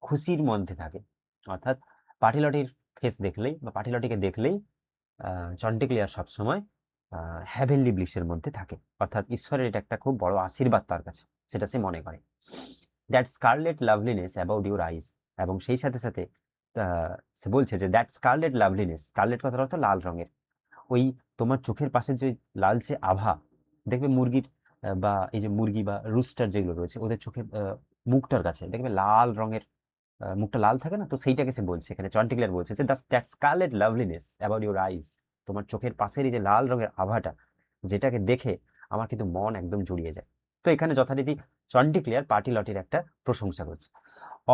খুশির মধ্যে থাকে। অর্থাৎ পাটিলটির ফেস দেখলেই বা পাটিলটিকে দেখলেই চন্টিক্লিয়ার সবসময় হ্যাভেনলি ব্লিসের মধ্যে থাকে, অর্থাৎ ঈশ্বরের এটা একটা খুব বড় আশীর্বাদ তার কাছে, সেটা সে মনে করে। That scarlet loveliness about your eyes, এবং সেই সাথে সাথে সে বলছে যে দ্যাট স্কারলেট লাভলিনেস, স্কারলেট কথার অর্থ লাল রঙের, ওই তোমার চোখের পাশে যে লালচে আভা, দেখবে মুরগির বা এই যে মুরগি বা রুস্টার যেগুলো রয়েছে, ওদের চোখের মুখটার কাছে দেখবে লাল রঙের, মুখটা লাল থাকে না, তো সেইটাকে সে বলছে এখানে চন্টিক্লিয়ার বলছে যে that scarlet loveliness about your eyes, তোমার চোখের পাশের এই যে লাল রঙের আভাটা, যেটাকে দেখে আমার কিন্তু মন একদম জুড়িয়ে যায়। তো এখানে যথারীতি চন্টিক্লিয়ার পার্টিলটির একটা প্রশংসা করছে।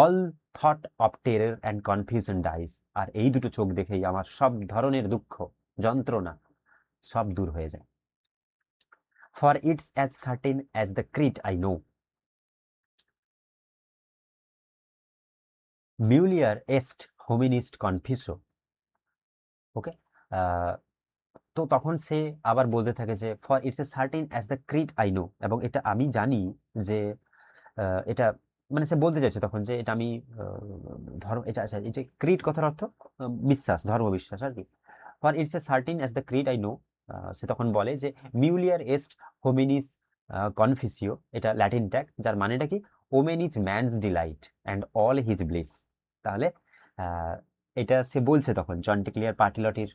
All thought of terror and confusion dies, আর এই দুটো চোখ দেখেই আমার সব ধরনের দুঃখ যন্ত্রণা সব দূর হয়ে যায়। For it's as certain as the creed I know, মিউলিয়ার এস্ট হোমিনিস্ট কনফিসো। ওকে, তো তখন সে আবার বলতে থাকে যে for it's a certain as the creed I know, এবং এটা আমি জানি যে এটা মানে সে বলতে চাইছে তখন যে এটা আমি ধর্ম, এটা আচ্ছা, এই যে ক্রিড কথার অর্থ বিশ্বাস, ধর্ম বিশ্বাস আর কি। For it's a certain as the creed I know, সে তখন বলে যে মিউলিয়ার এস্ট হোমিনিস কনফিসিও, এটা ল্যাটিন ট্যাগ যার মানেটা কি woman is man's delight and all his bliss. তাহলে আহ, এটা সে বলছে তখন চন্টিক্লিয়ার পাটিলটির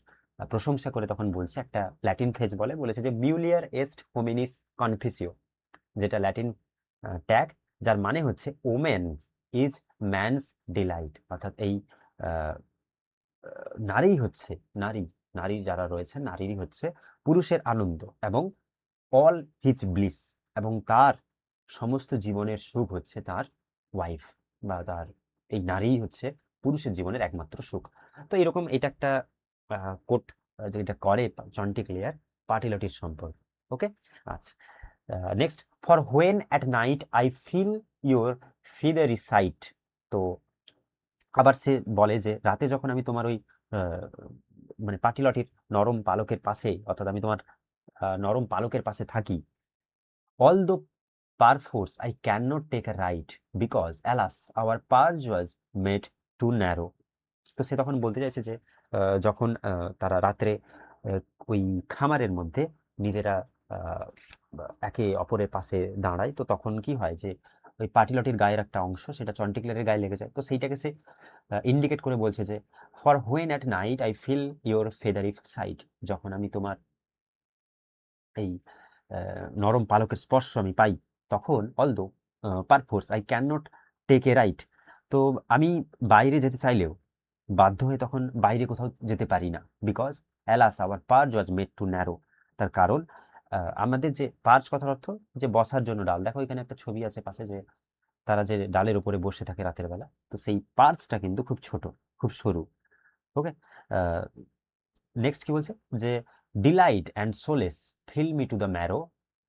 প্রশংসা করে তখন বলছে একটা ল্যাটিন ফ্রেজ বলেছে যে মিউলিয়ার এস্ট হোমিনিস কনফিসিও, যেটা ল্যাটিন ট্যাগ যার মানে হচ্ছে ওমেন ইজ ম্যানস ডিলাইট, অর্থাৎ এই আহ, নারী হচ্ছে নারী নারী যারা রয়েছে নারীরই হচ্ছে পুরুষের আনন্দ, এবং অল হিজ ব্লিস, এবং তার সমস্ত জীবনের সুখ হচ্ছে তার ওয়াইফ, বা তার এই নারীই হচ্ছে পুরুষের জীবনের একমাত্র সুখ। তো এরকম এটা একটা কোট যেটা করে চন্টিক্লিয়ার পাটিলটির সম্পর্ক। ওকে, আচ্ছা, next, for when at night I feel your feathery side. তো আবার সে বলে যে রাতে যখন আমি তোমার ওই আহ, মানে পাটিলটির নরম পালকের পাশে, অর্থাৎ আমি তোমার নরম পালকের পাশে থাকি, although perforce I cannot take a ride because alas our purge was made too narrow। তো সে তখন বলতে চাইছে যে যখন তারা রাত্রে আহ, ওই খামারের মধ্যে নিজেরা আহ, একে অপরের পাশে দাঁড়ায়, তো তখন কি হয় যে ওই পাটিলটির গায়ের একটা অংশ সেটা চন্টিক্লেয়ারের গায়ে লেগে যায়, তো সেইটাকে সে ইন্ডিকেট করে বলছে যে for when at night I feel your feathery side, যখন আমি তোমার এই নরম পালকের স্পর্শ আমি পাই, তখন although perforce I can not take a ride, তো আমি বাইরে যেতে চাইলেও বাধ্য হয়ে তখন বাইরে কোথাও যেতে পারি না, because alas our perch was made too narrow. তার কারণ আমাদের যে পার্জ কথার অর্থ যে বসার জন্য ডাল, দেখো এখানে একটা ছবি আছে পাশে যে তারা যে ডালের উপরে বসে থাকে রাতের বেলা, তো সেই পার্জটা কিন্তু খুব ছোট, খুব সরু। ওকে, নেক্সট কি বলছে যে delight and solace fill me to the marrow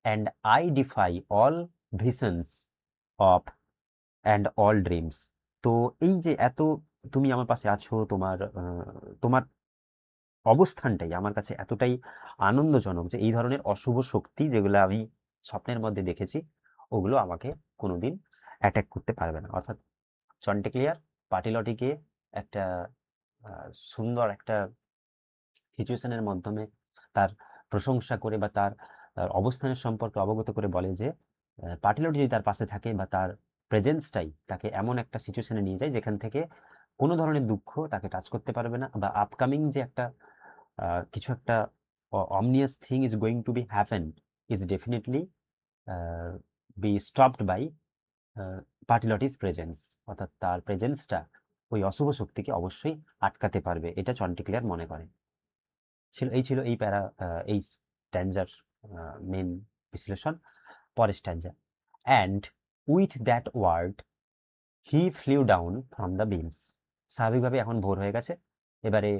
and I defy all visions of and all dreams. তো এই যে এত তুমি আমার পাশে আছো, তোমার তোমার অবস্থানটাই আমার কাছে এতটাই আনন্দজনক যে এই ধরনের অশুভ শক্তি যেগুলো আমি স্বপ্নের মধ্যে দেখেছি ওগুলো আমাকে কোনোদিন অ্যাটাক করতে পারবে না। অর্থাৎ চন্টিক্লিয়ার পাটিলটিকে একটা সুন্দর একটা সিচুয়েশনের মাধ্যমে তার প্রশংসা করে বা তার অবস্থানের সম্পর্কে অবগত করে বলে যে পাটিলটি যদি তার পাশে থাকে বা তার প্রেজেন্সটাই তাকে এমন একটা সিচুয়েশনে নিয়ে যায় যেখান থেকে কোনো ধরনের দুঃখ তাকে টাচ করতে পারবে না, বা আপকামিং যে একটা কিছু একটা ominous thing is going to be happen is definitely be stopped by Pertelote's presence, অর্থাৎ তার প্রেজেন্সটা ওই অশুভ শক্তিকে অবশ্যই আটকাতে পারবে, এটা চন্টিক্লিয়ার মনে করে। ছিল এই প্যারা, এই স্ট্যান্জার মেন বিশ্লেষণ। পরের stanza, and with that word he flew down from the beams. স্বাভাবিকভাবে এখন ভোর হয়ে গেছে, এবারে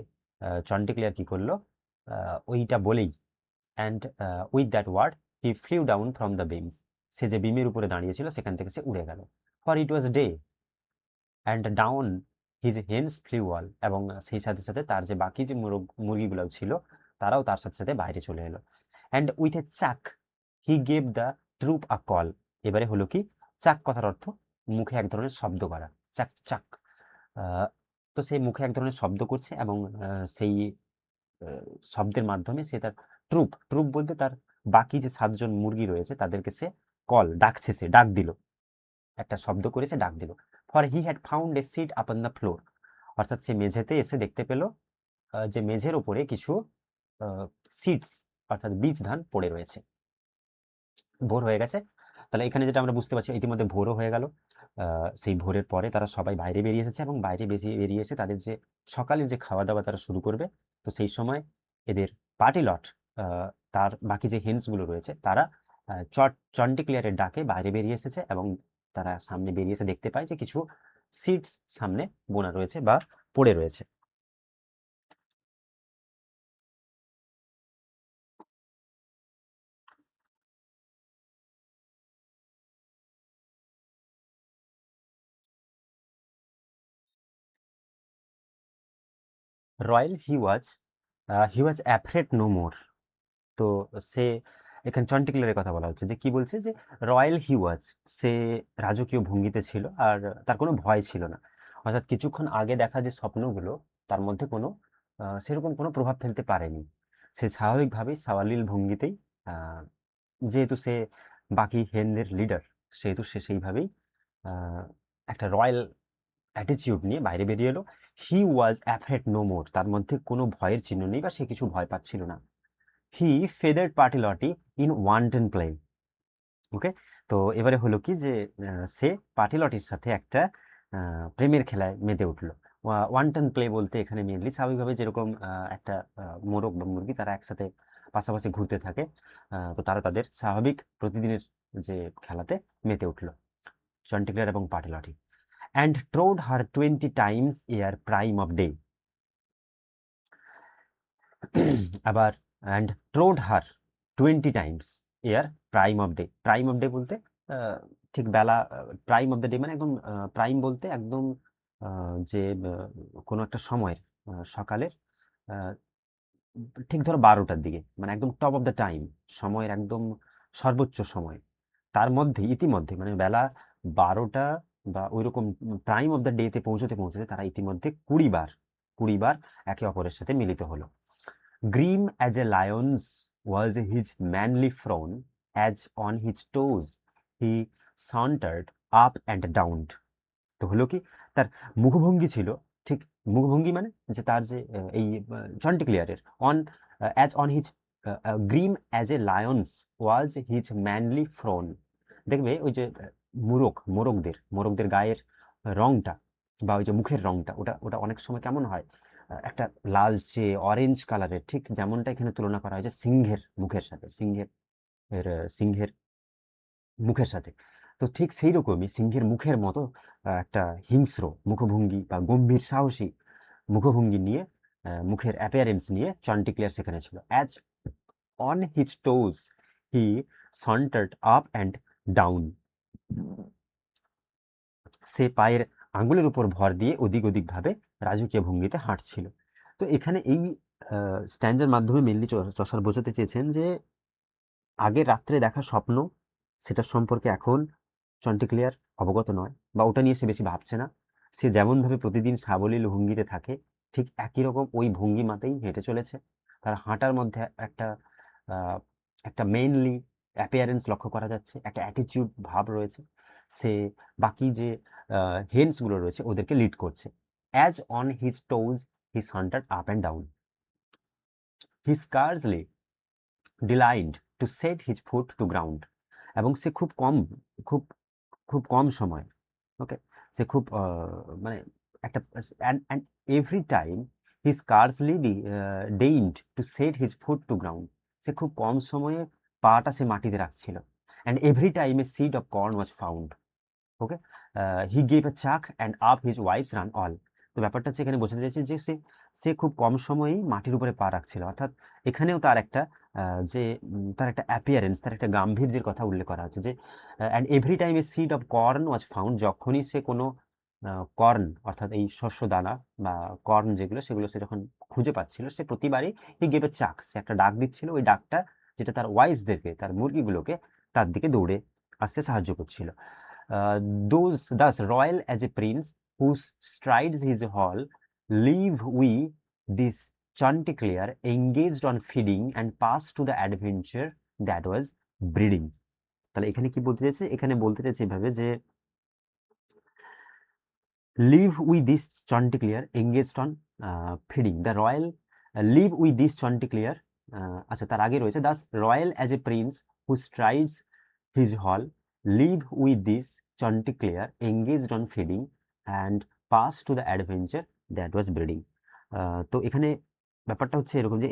চন্টিক্লিয়ার কি করলো, ওইটা বলেই and with that word he flew down from the beams, সে যে বিমের উপরে দাঁড়িয়েছিল সেখান থেকে সে উড়ে গেল। For it was day and down his hens flew all, এবং সেই সাথে সাথে তার যে বাকি যে মুরগিগুলো ছিল তারাও তার সাথে সাথে বাইরে চলে এলো। And with a chuck he gave the troop a call. এবারে হলো কি, চাক কথার অর্থ মুখে এক ধরনের শব্দ করা, চাক চাক। আহ, তো সে মুখে এক ধরনের শব্দ করছে এবং সেই শব্দের মাধ্যমে সে তার ট্রুপ ট্রুপ বলতে তার বাকি যে 7 জন মুরগি রয়েছে তাদেরকে সে কল ডাকছে, সে ডাক দিল, একটা শব্দ করে সে ডাক দিল। For he had found a seed upon the floor, অর্থাৎ সে মেঝেতে এসে দেখতে পেল যে মেঝের উপরে কিছু সিডস অর্থাৎ বীজ ধান পড়ে রয়েছে। ভোর হয়ে গেছে, তাহলে এখানে যেটা আমরা বুঝতে পারছি ইতিমধ্যে ভোরও হয়ে গেল। সেই ভোরের পরে তারা সবাই বাইরে বেরিয়ে এসেছে এবং বাইরে বেরিয়ে এসে তাদের যে সকালের যে খাওয়া দাওয়া তারা শুরু করবে। তো সেই সময় এদের পার্টি লট, তার বাকি যে হেন্সগুলো রয়েছে তারা চন্টিক্লিয়ারের ডাকে বাইরে বেরিয়ে এসেছে এবং তারা সামনে বেরিয়ে এসে দেখতে পায় যে কিছু সিডস সামনে বোনা রয়েছে বা পড়ে রয়েছে। Royal he was he was afraid no more. তো সে এখানে চন্টিক্লেয়ারের কথা বলা হচ্ছে, যে কি বলছে যে রয়্যাল হি ওয়াজ, সে রাজকীয় ভঙ্গিতে ছিল আর তার কোনো ভয় ছিল না। অর্থাৎ কিছুক্ষণ আগে দেখা যে স্বপ্নগুলো তার মধ্যে কোনো সেরকম কোনো প্রভাব ফেলতে পারেনি। সে স্বাভাবিকভাবেই সাওয়ালিল ভঙ্গিতেই, আহ, যেহেতু সে বাকি হেনদের লিডার, সেহেতু সে সেইভাবেই আহ, একটা রয়্যাল অ্যাটিটিউড নিয়ে বাইরে বেরিয়ে এলো। হি ওয়াজ অ্যাফ্রেড নো মোর, তার মধ্যে কোনো ভয়ের চিহ্ন নেই বা সে কিছু ভয় পাচ্ছিল না। হি ফেদার্ড পার্টিলটি ইন ওয়ান্টন প্লে। ওকে, তো এবারে হলো কি যে সে পাটিলটির সাথে একটা প্রেমের খেলায় মেতে উঠলো। ওয়ান্টন প্লে বলতে এখানে মেনলি স্বাভাবিকভাবে যেরকম একটা মোরগ বা মুরগি তারা একসাথে পাশাপাশি ঘুরতে থাকে, তো তারা তাদের স্বাভাবিক প্রতিদিনের যে খেলাতে মেতে উঠলো চন্টিক্লেয়ার এবং Pertelote. And trod her 20 times ere prime of day. আবার and trod her 20 times ere prime of day. Prime of day বলতে আহ, ঠিক বেলা, প্রাইম অফ দ্য ডে মানে একদম প্রাইম বলতে একদম যে কোনো একটা সময়ের সকালের আহ, ঠিক ধরো 12টার দিকে, মানে একদম টপ অফ দ্য টাইম, সময়ের একদম সর্বোচ্চ সময়, তার মধ্যে ইতিমধ্যে মানে বেলা 12টা বা ওইরকম প্রাইম অফ দ্য ডেতে পৌঁছতে পৌঁছতে তারা ইতিমধ্যে 20 বার একে অপরের সাথে মিলিত হলো। Grim as a lion's was his manly frown, as on his toes he sauntered up and down. তো হলো কি, তার মুখভঙ্গি ছিল ঠিক, মুখভঙ্গি মানে যে তার যে এই চন্টিক্লিয়ারের on, as on his grim as a lion's was his manly frown. দেখবে ওই যে মোরগদের গায়ের রংটা বা ওই যে মুখের রংটা, ওটা ওটা অনেক সময় কেমন হয়, একটা লালচে অরেঞ্জ কালারের, ঠিক যেমনটা এখানে তুলনা করা হয়েছে সিংহের মুখের সাথে, সিংহের মুখের সাথে। তো ঠিক সেই রকমই সিংহের মুখের মতো একটা হিংস্র মুখভঙ্গি বা গম্ভীর সাহসী মুখভঙ্গি নিয়ে, মুখের অ্যাপিয়ারেন্স নিয়ে চন্টিক্লেয়ার সেখানে ছিল। As on his toes he sauntered up and down. সে পায়ের আঙ্গুলের উপর ভর দিয়ে ওদিক ওদিকভাবে রাজকীয় ভঙ্গিতে হাঁটছিল। তো এখানে এই স্ট্যান্ডের মাধ্যমে মেনলি চসার বোঝাতে চেয়েছেন যে আগের রাত্রে দেখা স্বপ্ন, সেটার সম্পর্কে এখন চন্টিক্লিয়ার অবগত নয় বা ওটা নিয়ে সে বেশি ভাবছে না। সে যেমনভাবে প্রতিদিন সাবলীল ভঙ্গিতে থাকে ঠিক একই রকম ওই ভঙ্গিমাতেই হেঁটে চলেছে। তার হাঁটার মধ্যে একটা আহ, একটা মেইনলি অ্যাপিয়ারেন্স লক্ষ্য করা যাচ্ছে, একটা অ্যাটিটিউড ভাব রয়েছে। সে বাকি যে হেন্সগুলো রয়েছে ওদেরকে লিড করছে। As on his toes he sauntered up and down, he scarcely declined to set his foot to ground. এবং সে খুব খুব কম সময়, ওকে, সে খুব মানে একটা, and every time he scarcely deigned to set his foot to ground. সে খুব কম সময়ে পাটা সে মাটিতে রাখছিল। And every time a seed of corn was found. Okay, he gave a chuck and up his wives ran all. তো ব্যাপারটা হচ্ছে এখানে বোঝাতে চাইছে যে সে সে খুব কম সময়েই মাটির উপরে পা রাখছিল। অর্থাৎ এখানেও তার একটা যে তার একটা অ্যাপিয়ারেন্স, তার একটা গাম্ভীর্যের কথা উল্লেখ করা হচ্ছে যে and every time a seed of corn was found. যখনই সে কোনো কর্ন অর্থাৎ এই শস্য দানা বা কর্ন যেগুলো সেগুলো সে যখন খুঁজে পাচ্ছিল, সে প্রতিবারই হি গেভ এ চাক, সে একটা ডাক দিচ্ছিল। ওই ডাকটা যেটা তার ওয়াইফসদেরকে, তার মুরগিগুলোকে তার দিকে দৌড়ে আসতে সাহায্য করছিল। Thus royal as a prince whose strides his hall, leave we this Chanticleer engaged on feeding and passed to the adventure that was breeding. তাহলে এখানে কি বলতে চাইছে, এখানে বলতে চাইছে এভাবে যে live with this Chanticleer engaged on feeding the royal, live with this Chanticleer, আচ্ছা তার আগে রয়েছে thus royal as a prince who strides his hall, live with this Chanticleer engaged on feeding and pass to the adventure that was breeding. তো এখানে ব্যাপারটা হচ্ছে এরকম যে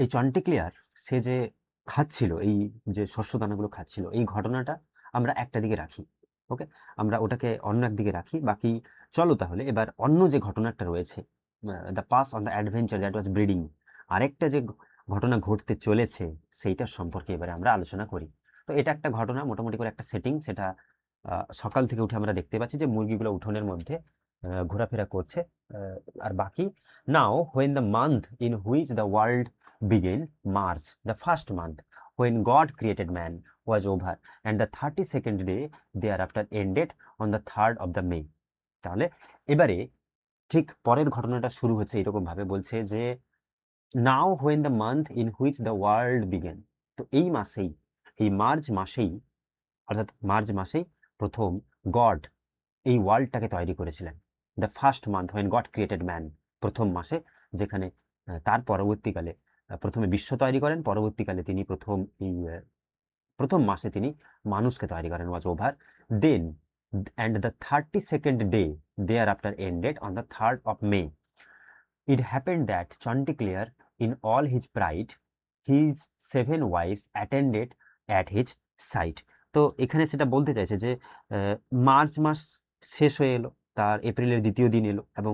এই চন্টিক্লিয়ার সে যে খাচ্ছিল, এই যে শস্য দানাগুলো খাচ্ছিল, এই ঘটনাটা আমরা একটা দিকে রাখি। ওকে, আমরা ওটাকে অন্য একদিকে রাখি। বাকি চলো তাহলে এবার অন্য যে ঘটনাটা রয়েছে, the pass on the adventure that was breeding, আরেকটা যে ঘটনা ঘটতে চলেছে সেইটার সম্পর্কে এবারে আমরা আলোচনা করি। তো এটা একটা ঘটনা, মোটামুটি করে একটা সেটিং, সেটা সকাল থেকে উঠে আমরা দেখতে পাচ্ছি যে মুরগিগুলো উঠোনের মধ্যে ঘোরাফেরা করছে। আর বাকি, now when the month in which the world began, March, the first month when God created man was over, and the 32nd day thereafter ended on the 3rd of the May। তাহলে এবারে ঠিক পরের ঘটনাটা শুরু হচ্ছে এরকম ভাবে, বলছে যে now when the month in which the world began. তো এই মাসেই, এই মার্চ মাসেই, অর্থাৎ মার্চ মাসেই প্রথম গড এই ওয়ার্ল্ডটাকে তৈরি করেছিলেন। The first month when God created man, প্রথম মাসে, যেখানে তার পরবর্তীকালে প্রথমে বিশ্ব তৈরি করেন, পরবর্তীকালে তিনি প্রথম মাসে তিনি মানুষকে তৈরি করেন, was over. Then and the 32nd day thereafter ended on the 3rd of May. It happened that Chanticleer, in all his pride, his 7 wives attended at his side. তো এখানে সেটা বলতে চাইছে যে মার্চ মাস শেষ হয়ে এলো, তার এপ্রিলের দ্বিতীয় দিন এলো, এবং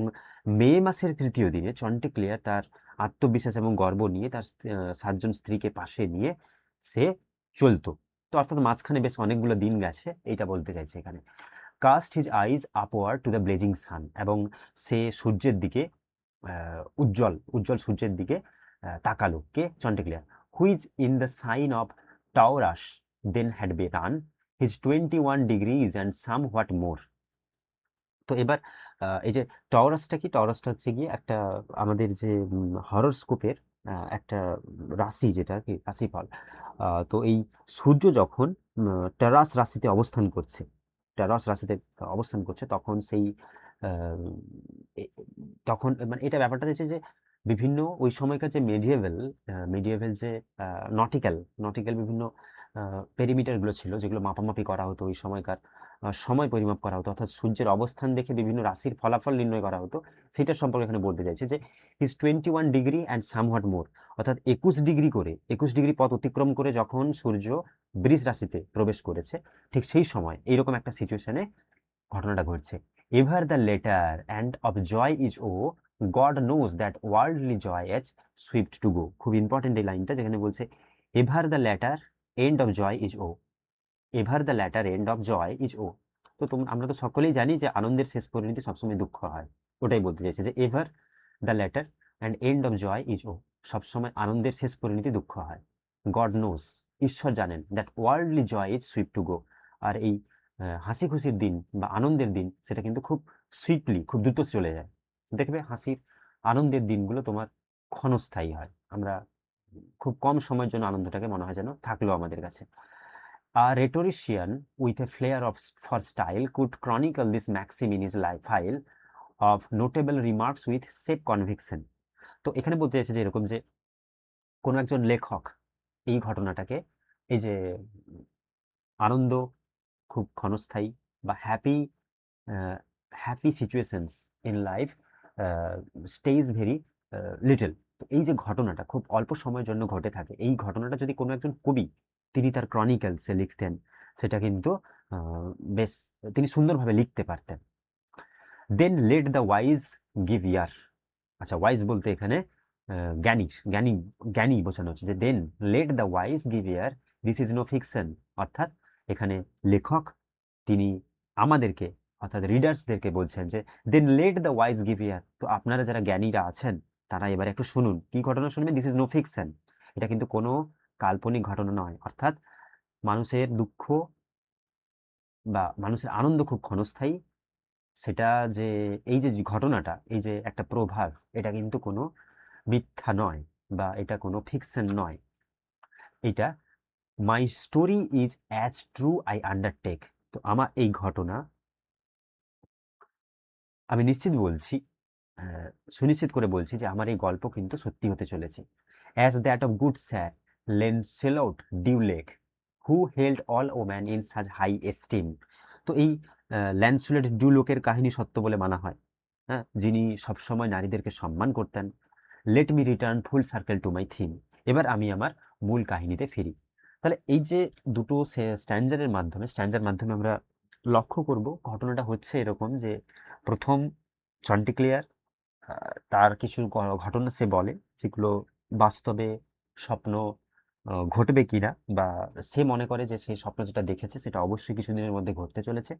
মে মাসের তৃতীয় দিনে চন্টিক্লিয়ার তার আত্মবিশ্বাস এবং গর্ব নিয়ে তার 7 জন স্ত্রীকে পাশে নিয়ে সে চলতো। তো অর্থাৎ মাঝখানে বেশ অনেকগুলো দিন গেছে, এইটা বলতে চাইছে এখানে। Cast his eyes upward to the blazing sun, এবং সে সূর্যের দিকে, উজ্জ্বল উজ্জ্বল সূর্যের দিকে তাকালো, কে? Chanticleer. Which in the sign of Taurus then had by run his 21 degrees and somewhat more. তো এবার এই যে টরাসটা কি, টরাসটা হচ্ছে গিয়ে একটা আমাদের যে হরোস্কোপের একটা রাশি, যেটা কি রাশিফল। তো এই সূর্য যখন টারাস রাশিতে অবস্থান করছে, টারাস রাশিতে অবস্থান করছে, তখন সেই আহ, তখন মানে এটা ব্যাপারটা হচ্ছে যে বিভিন্ন ওই সময়কার যে মিডিয়েভেল যে নটিক্যাল নটিক্যাল বিভিন্ন পেরিমিটারগুলো ছিল, যেগুলো মাপামাপি করা হতো ওই সময়কার, সময় পরিমাপ করা হতো, অর্থাৎ সূর্যের অবস্থান দেখে বিভিন্ন রাশির ফলাফল নির্ণয় করা হতো। সেটার সম্পর্কে এখানে বলতে চাইছে যে ইজ 21 ডিগ্রি অ্যান্ড সামহাট মোর, অর্থাৎ 21 ডিগ্রি পথ অতিক্রম করে যখন সূর্য বৃষ রাশিতে প্রবেশ করেছে, ঠিক সেই সময় এইরকম একটা সিচুয়েশনে ঘটনাটা ঘটছে। Ever the latter and of joy is woe, God knows that worldly joy is swift to go. খুব ইম্পর্টেন্ট এই লাইনটা, যেখানে বলছে ever the latter end of joy is woe, ever the latter end of joy is woe. তো আমরা তো সকলেই জানি যে আনন্দের শেষ পরিণতি সবসময় দুঃখ হয়, ওটাই বলতে চাইছে যে ever the latter and end of joy is woe, সবসময় আনন্দের শেষ পরিণতি দুঃখ হয়। গড নোজ, ঈশ্বর জানেন, that worldly joy is swift to go, আর এই হাসি খুশির দিন বা আনন্দের দিন সেটা কিন্তু খুব সুইটলি, খুব দ্রুত চলে যায়। দেখবে হাসির আনন্দের দিনগুলো তোমার ক্ষণস্থায়ী হয়, আমরা খুব কম সময়ের জন্য আনন্দটাকে মনে হয় যেন থাকলো আমাদের কাছে। A rhetorician with a flair for style could chronicle this maxim in his file of notable remarks with safe conviction. তো এখানে বলতে চাইছে যে এরকম যে কোনো একজন লেখক এই ঘটনাটাকে, এই যে আনন্দ খুব ক্ষণস্থায়ী বা happy situations in life stage very little, তো এই যে ঘটনাটা খুব অল্প সময়ের জন্য ঘটে থাকে, এই ঘটনাটা যদি কোনো একজন কবি তিনি তার ক্রনিক্যালসে লিখতেন, সেটা কিন্তু বেশ তিনি সুন্দরভাবে লিখতে পারতেন। দেন লেট দ্য ওয়াইজ গিভ ইয়ার, আচ্ছা ওয়াইজ বলতে এখানে জ্ঞানী জ্ঞানী জ্ঞানী বোঝানো হচ্ছে, যে then let the wise give ear, this is no fiction. অর্থাৎ এখানে লেখক তিনি আমাদেরকে, অর্থাৎ রিডার্সদেরকে বলছেন যে then let the wise give ear, তো আপনারা যারা জ্ঞানীরা আছেন তারা এবার একটু শুনুন, কি ঘটনা শুনবেন? দিস ইজ নো ফিকশন, এটা কিন্তু কোনো কাল্পনিক ঘটনা নয়। অর্থাৎ মানুষের দুঃখ বা মানুষের আনন্দ খুব ক্ষণস্থায়ী, সেটা যে এই যে ঘটনাটা, এই যে একটা প্রভাব, এটা কিন্তু কোনো মিথ্যা নয় বা এটা কোনো ফিকশন নয়। এটা my story is as true I undertake, তো আমার এই ঘটনা আমি নিশ্চিত বলছি, সুনিশ্চিত করে বলছি যে আমার এই গল্প কিন্তু সত্যি হতে চলেছে। As that of good Sir Lancelot du Lac, who held all woman in such high esteem. তো এই ল্যান্সেলট ডিউলেকের কাহিনী সত্য বলে মানা হয়, হ্যাঁ, যিনি সবসময় নারীদেরকে সম্মান করতেন। Let me return full circle to my theme, এবার আমি আমার মূল কাহিনীতে ফিরি। তাহলে এই যে দুটো স্ট্যান্ডার মাধ্যমে আমরা লক্ষ্য করব ঘটনাটা হচ্ছে এরকম যে প্রথম চন্টিক্লিয়ার তার কিছু ঘটনা সে বলে, যেগুলো বাস্তবে স্বপ্ন ঘটবে কিনা, বা সে মনে করে যে সেই স্বপ্ন যেটা দেখেছে সেটা অবশ্যই কিছুদিনের মধ্যে ঘটতে চলেছে,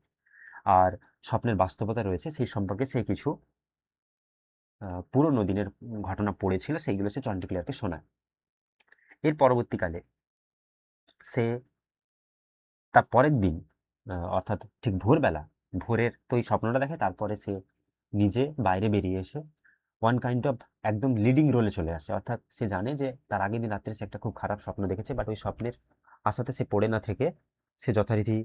আর স্বপ্নের বাস্তবতা রয়েছে সেই সম্পর্কে সে কিছু পুরনো দিনের ঘটনা পড়েছিল, সেইগুলো সে চন্টিক্লিয়ারকে শোনায়। এর পরবর্তীকালে সে তার পরের দিন, অর্থাৎ ঠিক ভোরবেলা, ভোরের তো এই স্বপ্নটা দেখে, তারপরে সে নিজে বাইরে বেরিয়ে এসে ওয়ান কাইন্ড অফ একদম লিডিং রোলে চলে আসে। অর্থাৎ সে জানে যে তার আগের দিন রাত্রে সে একটা খুব খারাপ স্বপ্ন দেখেছে, বাট ওই স্বপ্নের আশাতে সে পড়ে না থেকে সে যথারীতি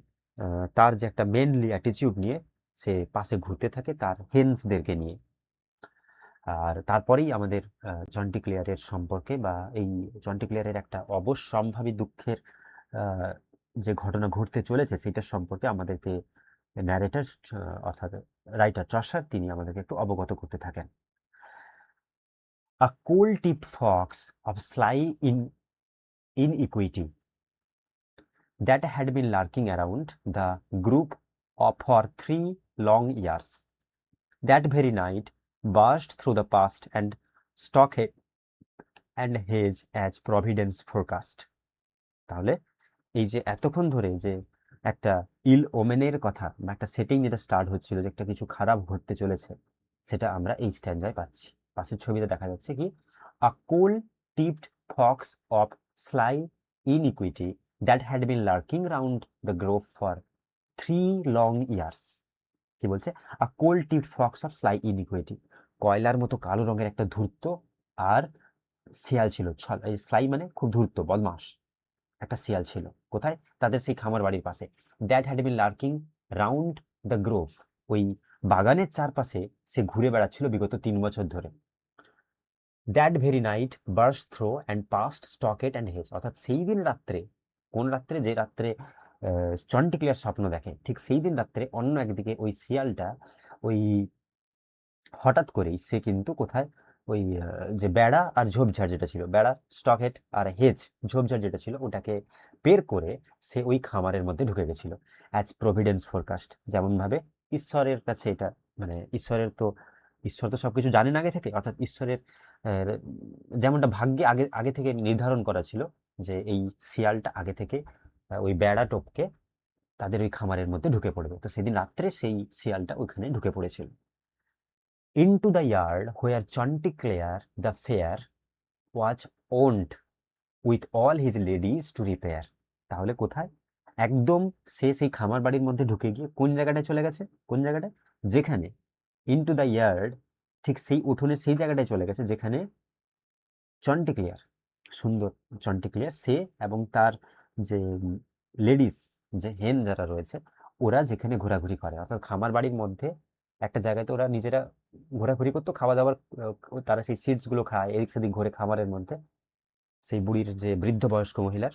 তার যে একটা মেনলি অ্যাটিচিউড নিয়ে সে পাশে ঘুরতে থাকে তার হেন্সদেরকে নিয়ে। আর তারপরেই আমাদের জন্টি ক্লিয়ারের সম্পর্কে, বা এই জন্টি ক্লিয়ারের একটা অবশ্যম্ভাবী দুঃখের আহ, যে ঘটনা ঘটতে চলেছে সেটার সম্পর্কে আমাদেরকে ন্যারেটার, অর্থাৎ রাইটার চসার, তিনি আমাদেরকে একটু অবগত করতে থাকেন। A coal-tipped fox of sly inequity that had been lurking around the group for 3 long years, that very night burst through the past and stockade and hedge as Providence forecast. তাহলে এই যে এতক্ষণ ধরে যে একটা ইল ওমেনের কথা বা একটা সেটিং যেটা স্টার্ট হচ্ছিল, যে একটা কিছু খারাপ ঘটতে চলেছে, সেটা আমরা এই স্ট্যান্ডায় পাচ্ছি। পাশের ছবিতে দেখা যাচ্ছে কি, a coal tipped fox of sly iniquity that had been lurking round the grove for 3 long years। কি বলছে? A coal tipped fox of sly iniquity, কয়লার মতো কালো রঙের একটা ধূর্ত আর শিয়াল ছিল। এই স্লাই মানে খুব ধূর্ত, বদমাস একটা শিয়াল ছিল। কোথায়? তাদের সেই খামার বাড়ির পাশে। That had been lurking round the grove, ওই বাগানের চারপাশে সে ঘুরে বেড়াচ্ছিল বিগত 3 বছর ধরে। That very night burst through and past stockade and hedge, অর্থাৎ সেই দিন রাত্রে, কোন রাত্রে? যে রাত্রে চন্টিক্লিয়ার স্বপ্ন দেখে, ঠিক সেই দিন রাত্রে অন্য একদিকে ওই শিয়ালটা ওই হঠাৎ করেই সে কিন্তু কোথায়, ওই যে বেড়া আর ঝোপঝাড় যেটা ছিল, বেড়া স্টকহেড আর হেজ ঝোপঝাড় যেটা ছিল, ওটাকে বের করে সে ওই খামারের মধ্যে ঢুকে গেছিল। অ্যাজ প্রভিডেন্স ফোরকাস্ট, যেমন ভাবে ঈশ্বরের কাছে এটা, মানে ঈশ্বর তো সবকিছু জানেন আগে থেকে, অর্থাৎ ঈশ্বরের যেমনটা ভাগ্যে আগে আগে থেকে নির্ধারণ করা ছিল যে এই শিয়ালটা আগে থেকে ওই বেড়া টপকে তাদের ওই খামারের মধ্যে ঢুকে পড়বে, তো সেদিন রাত্রে সেই শিয়ালটা ওইখানে ঢুকে পড়েছিল। Into the yard where Chanticleer the fair was owned with all his ladies to repair। তাহলে কোথায়? একদম সে সেই খামার বাড়ির মধ্যে ঢুকে গিয়ে কোন জায়গাটায় চলে গেছে? কোন জায়গাটায়? যেখানে ইনটু দ্য ইয়ার্ড, ঠিক সেই উঠোনের সেই জায়গাটায় চলে গেছে যেখানে চন্টিক্লিয়ার, সুন্দর চন্টিক্লিয়ার, সে এবং তার যে লেডিস, যে হেন যারা রয়েছে, ওরা যেখানে ঘোরাঘুরি করে, অর্থাৎ খামার বাড়ির মধ্যে একটা জায়গায় তো ওরা নিজেরা ঘোরাঘুরি করতো, খাওয়া দাওয়ার তারা সেই সিডস গুলো খায়, এদিক সেদিক ঘুরে খামারের মধ্যে, সেই বুড়ির যে বৃদ্ধ বয়স্ক মহিলার,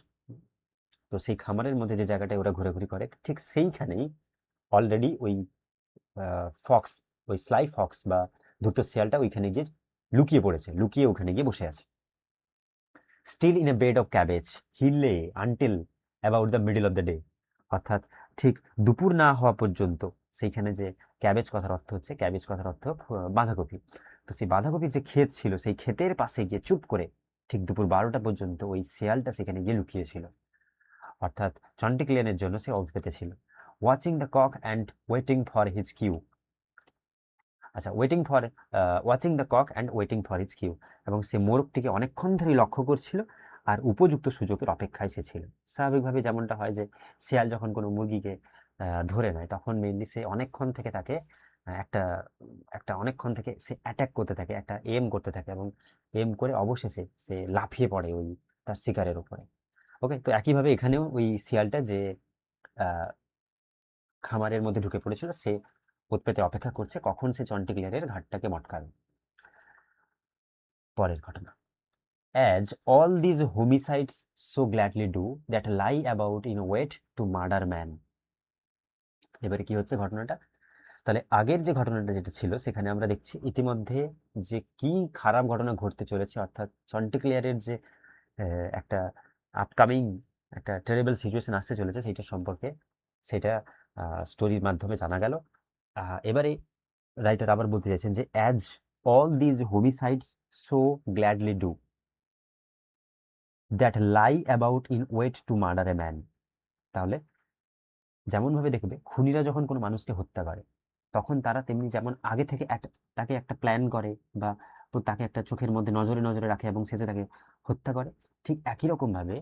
তো সেই খামারের মধ্যে যে জায়গাটায় ওরা ঘোরাঘুরি করে, ঠিক সেইখানেই অলরেডি ওই ফক্স, ওই স্লাই ফক্স বা ধূর্ত শিয়ালটা ওইখানে গিয়ে লুকিয়ে পড়েছে, লুকিয়ে ওখানে গিয়ে বসে আছে। Still in a bed of cabbage he lay until about the middle of the day, অর্থাৎ ঠিক দুপুর না হওয়া পর্যন্ত সেইখানে যে ক্যাবেজ কথার অর্থ হচ্ছে, ক্যাবেজ কথার অর্থ বাঁধাকপি, তো সেই বাঁধাকপির যে ক্ষেত ছিল সেই ক্ষেতের পাশে গিয়ে চুপ করে ঠিক দুপুর 12টা পর্যন্ত ওই শিয়ালটা সেখানে গিয়ে লুকিয়েছিল, অর্থাৎ চন্টিক্লিয়ানের জন্য সে অপেক্ষাতে ছিল। Watching the cock and waiting for his cue, আচ্ছা, watching the cock and waiting for his cue, এবং সে মোরগটিকে অনেকক্ষণ ধরেই লক্ষ্য করছিল আর উপযুক্ত সুযোগের অপেক্ষায় সে ছিল। স্বাভাবিকভাবে যেমনটা হয় যে শিয়াল যখন কোনো মুরগিকে ধরে নেয়, তখন মেইনলি সে অনেকক্ষণ থেকে তাকে একটা একটা অনেকক্ষণ থেকে সে অ্যাটাক করতে থাকে, একটা এম করতে থাকে, এবং এম করে অবশেষে সে লাফিয়ে পড়ে ওই তার শিকারের উপরে। ওকে, তো একইভাবে এখানেও ওই শিয়ালটা যে আহ, খামারের মধ্যে ঢুকে পড়েছিল, সে ওত পেতে অপেক্ষা করছে কখন সে চন্টিক্লিয়ারের ঘাটটাকে মটকাবে। পরের ঘটনা, as all these homicides so gladly do that lie about in wait to murder man। এবারে কি হচ্ছে ঘটনাটা? তাহলে আগের যে ঘটনাটা যেটা ছিল সেখানে আমরা দেখছি ইতিমধ্যে যে কি খারাপ ঘটনা ঘটতে চলেছে, অর্থাৎ চন্টিক্লিয়ারের যে একটা আপকামিং একটা টেরিবল সিচুয়েশন আসতে চলেছে সেইটা সম্পর্কে, সেটা স্টোরির মাধ্যমে জানা গেল। এবারে রাইটার আবার বলতে চাইছেন যে as all these homicides so gladly do, that lie about in wait to murder a man. তাহলে যেমনভাবে দেখবে খুনিরা যখন কোনো মানুষকে হত্যা করে তখন তারা তেমনি যেমন আগে থেকে তাকে একটা প্ল্যান করে বা তাকে একটা চোখের মধ্যে নজরে নজরে রাখে এবং শেষে তাকে হত্যা করে, ঠিক একই রকমভাবে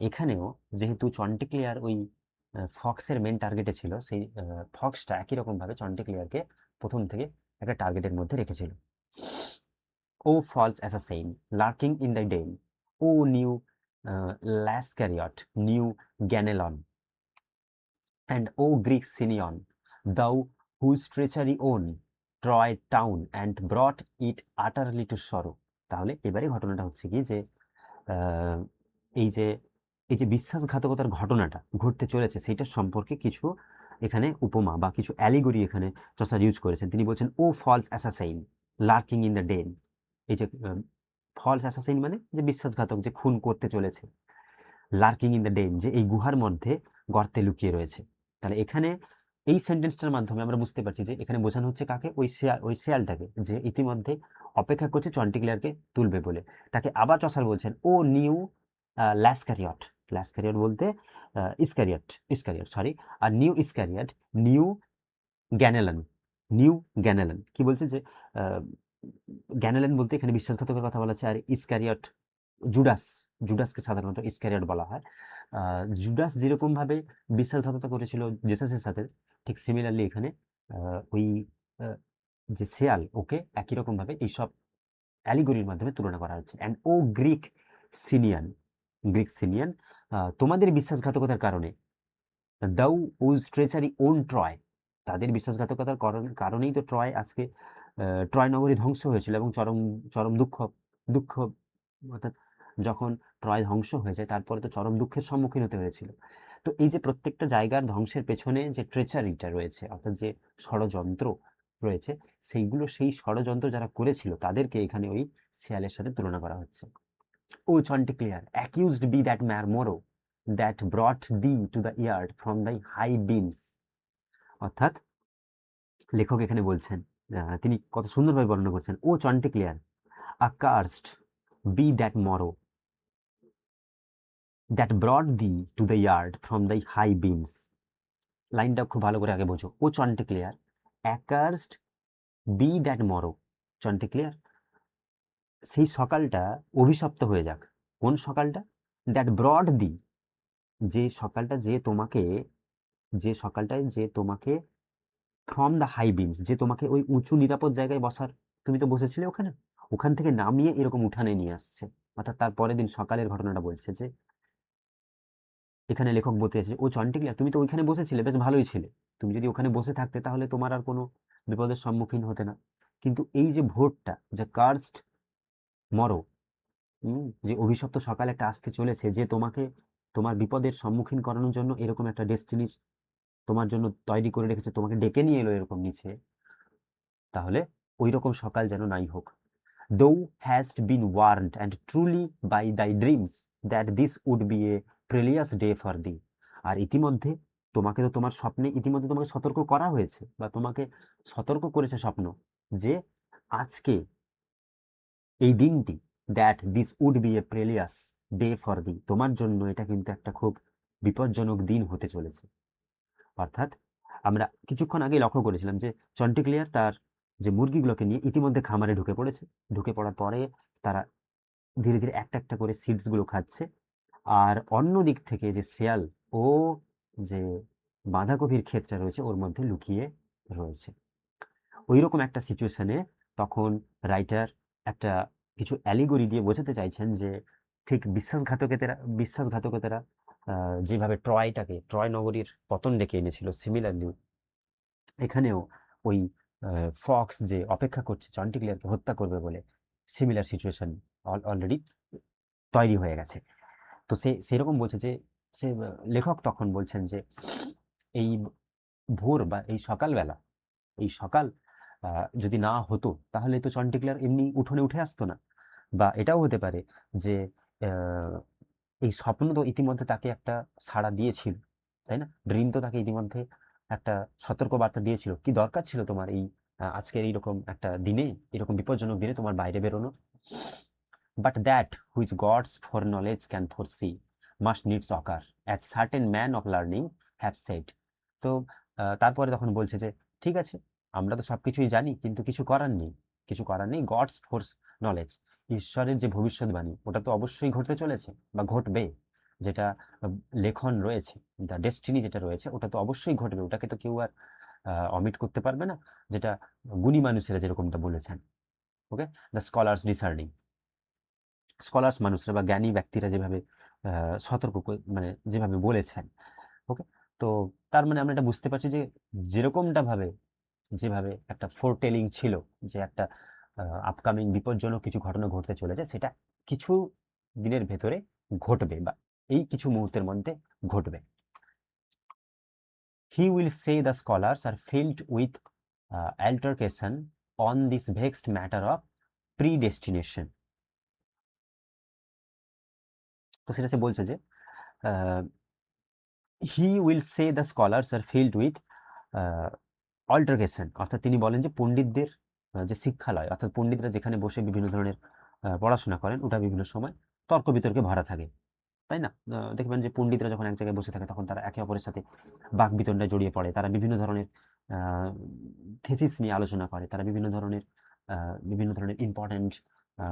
এখানেও যেহেতু চন্টিক্লিয়ার ওই ফক্সের মেন টার্গেটে ছিল, সেই ফক্সটা একই রকমভাবে চন্টিক্লিয়ারকে প্রথম থেকে একটা টার্গেটের মধ্যে রেখেছিল। O false assassin lurking in the den, O new Iscariot, new Ganelon, and O Greek Sinion, thou whose treachery own Troy town and brought it utterly to sorrow। তাহলে এবারে ঘটনাটা হচ্ছে কি যে আহ, এই যে এই যে বিশ্বাসঘাতকতার ঘটনাটা ঘটতে চলেছে সেইটার সম্পর্কে কিছু এখানে উপমা বা কিছু অ্যালিগরি এখানে চসার ইউজ করেছেন। তিনি বলছেন ও ফলস অ্যাসাসাইন লার্কিং ইন দ্য ডেন। এই যে ফলস অ্যাসাসাইন মানে যে বিশ্বাসঘাতক যে খুন করতে চলেছে, লার্কিং ইন দ্য ডেন যে এই গুহার মধ্যে গর্তে লুকিয়ে রয়েছে। তাহলে এখানে এই সেন্টেন্সটার মাধ্যমে আমরা বুঝতে পারছি যে এখানে বোঝানো হচ্ছে কাকে, ওই শেয়ালটাকে যে ইতিমধ্যে অপেক্ষা করছে চন্টিক্লিয়ারকে তুলবে বলে। তাকে আবার চসার বলছেন ও নিউ ল্যাসক্যারিয়ট, ল্যাসক্যারিয়ট বলতে ইস্ক্যারিয়ট, ইস্ক্যারিয়ট সরি, আর নিউ ইস্ক্যারিয়ট, নিউ গ্যানেলন, নিউ গ্যানেলন কি বলছে যে গ্যানেলন বলতে এখানে বিশ্বাসঘাতকের কথা বলা আছে, আর ইস্ক্যারিয়ট জুডাস, জুডাসকে সাধারণত ইস্ক্যারিয়ট বলা হয়। জুডাস যেরকমভাবে বিশ্বাসঘাতকতা করেছিল জেসাসের সাথে, ঠিক সিমিলারলি এখানে ওই আহ, যে শেয়াল ওকে একই রকমভাবে এইসব অ্যালিগরির মাধ্যমে তুলনা করা হচ্ছে। অ্যান্ড ও গ্রিক সিনিয়ান, গ্রিক সিনিয়ান, তোমাদের বিশ্বাসঘাতকতার কারণে, দাউ উজ ট্রেচারি ওন ট্রয়, তাদের বিশ্বাসঘাতকতার কারণেই তো ট্রয় আজকে ট্রয় নগরী ধ্বংস হয়েছিল এবং চরম চরম দুঃখ দুঃখ অর্থাৎ যখন ট্রয় ধ্বংস হয়ে যায় তারপরে তো চরম দুঃখের সম্মুখীন হতে হয়েছিল। তো এই যে প্রত্যেকটা জায়গার ধ্বংসের পেছনে যে ট্রেচারিটা রয়েছে অর্থাৎ যে ষড়যন্ত্র রয়েছে, সেইগুলো সেই ষড়যন্ত্র যারা করেছিল তাদেরকে এখানে ওই শিয়ালের সাথে তুলনা করা হচ্ছে। O Chanticleer accursed be that morrow that brought thee to the yard from thy high beams. অর্থাৎ লেখক এখানে বলছেন, তিনি কত সুন্দরভাবে বর্ণনা করছেন, ও চন্টিক্লিয়ার accursed be that morrow that brought thee to the yard from thy high beams। লাইনটা খুব ভালো করে আগে বোঝো। ও চন্টিক্লিয়ার accursed be that morrow, চন্টিক্লিয়ার সেই সকালটা অভিশপ্ত হয়ে যাক। কোন সকালটা? দ্যাট ব্রড দি, যে সকালটা যে তোমাকে, যে সকালটায় যে তোমাকে ফ্রম দ্য হাই বিমস, যে তোমাকে ওই উঁচু নিরাপদ জায়গায় বসার, তুমি তো বসেছিলে ওখানে, ওখান থেকে নামিয়ে এরকম উঠানে নিয়ে আসছে। অর্থাৎ তার পরের দিন সকালের ঘটনাটা বলছে যে এখানে লেখক বলতে আছে ও চন্টিক্লিয়ার তুমি তো ওইখানে বসেছিলে, বেশ ভালোই ছিলে, তুমি যদি ওখানে বসে থাকতে তাহলে তোমার আর কোনো বিপদের সম্মুখীন হতে না। কিন্তু এই যে ভোরটা, যে কার্সড মরো, যে অভিশপ্ত সকাল একটা আসতে চলেছে, যে তোমাকে তোমার বিপদের সম্মুখীন করানোর জন্য এরকম একটা ডেস্টিনি তোমার জন্য তৈরি করে রেখেছে, তোমাকে ডেকে নিয়ে এলো এরকম নিচে, তাহলে ওই রকম সকাল যেন নাই হোক। Thou hast been warned and truly by thy dreams that this would be a perilous day for thee। আর ইতিমধ্যে তোমাকে তো তোমার স্বপ্নে ইতিমধ্যে তোমাকে সতর্ক করা হয়েছে বা তোমাকে সতর্ক করেছে স্বপ্ন যে আজকে এই দিনটি, that this would be a perilous day for thee, তোমার জন্য এটা কিন্তু একটা খুব বিপজ্জনক দিন হতে চলেছে। অর্থাৎ আমরা কিছুক্ষণ আগে লক্ষ্য করেছিলাম যে চন্টিক্লিয়ার তার যে মুরগিগুলোকে নিয়ে ইতিমধ্যে খামারে ঢুকে পড়েছে, ঢুকে পড়ার পরে তারা ধীরে ধীরে একটা একটা করে সিডস গুলো খাচ্ছে। আর অন্য দিক থেকে যে শেয়াল ও যে বাঁধাকপির ক্ষেতটা রয়েছে ওর মধ্যে লুকিয়ে রয়েছে। ওইরকম একটা সিচুয়েশনে তখন রাইটার একটা কিছু অ্যালিগরি দিয়ে বোঝাতে চাইছেন যে ঠিক বিশ্বাসঘাতকেরা যেভাবে ট্রয় নগরীর পতন ডেকে এনেছিল, সিমিলারলি এখানেও ওই ফক্স যে অপেক্ষা করছে চন্টিক্লিয়ারকে হত্যা করবে বলে, সিমিলার সিচুয়েশন অলরেডি তৈরি হয়ে গেছে। তো সেরকম বলছে যে লেখক তখন বলছেন যে এই ভোর বা এই সকালবেলা, এই সকাল যদি না হতো তাহলে তো চন্টিক্লিয়ার এমনি উঠোনে উঠে আসতো না। বা এটাও হতে পারে যে আহ, এই স্বপ্ন তো ইতিমধ্যে তাকে একটা সাড়া দিয়েছিল, তাই না? ড্রিম তো তাকে ইতিমধ্যে একটা সতর্ক বার্তা দিয়েছিল, কি দরকার ছিল তোমার এই আজকের এইরকম একটা দিনে, এরকম বিপজ্জনক দিনে তোমার বাইরে বেরোনো। But that which God's foreknowledge can foresee must needs occur as certain man of learning have said. তো তারপরে তখন বলছে যে ঠিক আছে, আমরা তো সব কিছুই জানি, কিন্তু কিছু করার নেই, কিছু করার নেই। গডস ফোর্স নলেজ, ঈশ্বরের যে ভবিষ্যৎবাণী ওটা তো অবশ্যই ঘটতে চলেছে বা ঘটবে, যেটা লেখন রয়েছে, দ্য ডেস্টিনি যেটা রয়েছে ওটা তো অবশ্যই ঘটবে, ওটাকে তো কেউ আর অমিট করতে পারবে না, যেটা গুণী মানুষেরা যেরকমটা বলেছেন। ওকে, দ্য স্কলার্স ডিসার্নিং, স্কলার্স মানুষরা বা জ্ঞানী ব্যক্তিরা যেভাবে মানে যেভাবে বলেছেন। ওকে, তো তার মানে আমরা এটা বুঝতে পারছি যে যেরকমটা ভাবে যেভাবে একটা ফোরটেলিং ছিল যে একটা আপকামিং বিপজ্জনক কিছু ঘটনা ঘটতে চলেছে, সেটা কিছু দিনের ভেতরে ঘটবে বা এই কিছু মুহূর্তের মধ্যে ঘটবে। He will say the scholars are filled with altercation on this vexed matter of predestination. তো সেটা সে বলছে যে he will say the scholars are filled with altercation, অর্থাৎ তিনি বলেন যে পণ্ডিতদের যে শিক্ষালয়, অর্থাৎ পণ্ডিতরা যেখানে বসে বিভিন্ন ধরনের পড়াশোনা করেন, ওটা বিভিন্ন সময় তর্ক বিতর্কে ভরা থাকে, তাই না? দেখবেন যে পণ্ডিতরা যখন এক জায়গায় বসে থাকে তখন তারা একে অপরের সাথে বাকবিতণ্ডায় জড়িয়ে পড়ে, তারা বিভিন্ন ধরনের থিসিস নিয়ে আলোচনা করে, তারা বিভিন্ন ধরনের ইম্পর্ট্যান্ট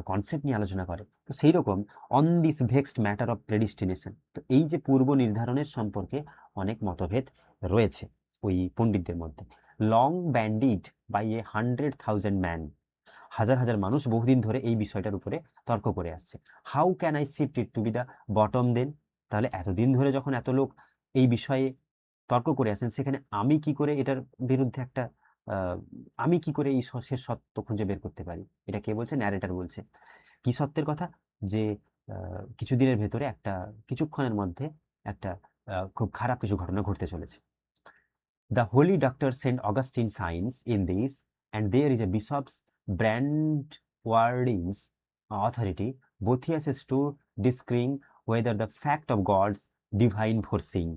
কনসেপ্ট নিয়ে আলোচনা করে। তো সেই রকম on this vexed matter of predestination, তো এই যে পূর্ব নির্ধারণের সম্পর্কে অনেক মতভেদ রয়েছে ওই পণ্ডিতদের মধ্যে। লং ব্যান্ডিড বাই 100,000 ম্যান, হাজার হাজার মানুষ বহুদিন ধরে এই বিষয়টার উপরে তর্ক করে আসছে। How can I shift it to be the bottom then, তাহলে এতদিন ধরে যখন এত লোক এই বিষয়ে তর্ক করে আসছেন, সেখানে আমি কি করে এটার বিরুদ্ধে একটা আমি কি করে এই শেষ সত্য খুঁজে বের করতে পারি? এটা কে বলছে? ন্যারেটর বলছে। কি সত্যের কথা? যে কিছুদিনের ভেতরে কিছুক্ষণের মধ্যে একটা খুব খারাপ কিছু ঘটনা ঘটতে চলেছে। The holy doctor Saint Augustine signs in this, and there is a bishop's Brandwarding's authority. Boethius is to discern whether the fact of God's divine foreseeing.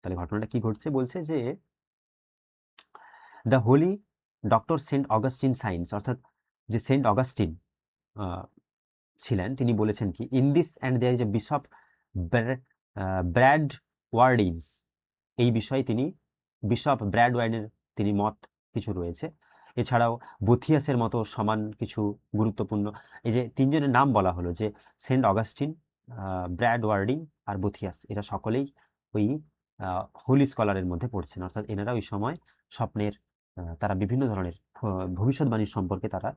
তাহলে ঘটনাটা কি ঘটছে? বলছে যে the holy doctor Saint Augustine সাইন্স, অর্থাৎ যে Saint Augustine ছিলেন, তিনি বলেছেন কি, in this and there is a bishop Bradwardine, এই বিষয়ে তিনি বিশপ ব্র্যাড ওয়ার্ডের তিনি মত কিছু রয়েছে। এছাড়াও বুথিয়াসের মতো সমান কিছু গুরুত্বপূর্ণ, এই যে তিনজনের নাম বলা হলো, যে সেন্ট অগাস্টিন, ব্র্যাড ওয়ার্ডিং আর বুথিয়াস, এরা সকলেই ওই হোলি স্কলারের মধ্যে পড়ছেন, অর্থাৎ এনারা ওই সময় স্বপ্নের তারা বিভিন্ন ধরনের ভবিষ্যৎবাণীর সম্পর্কে তারা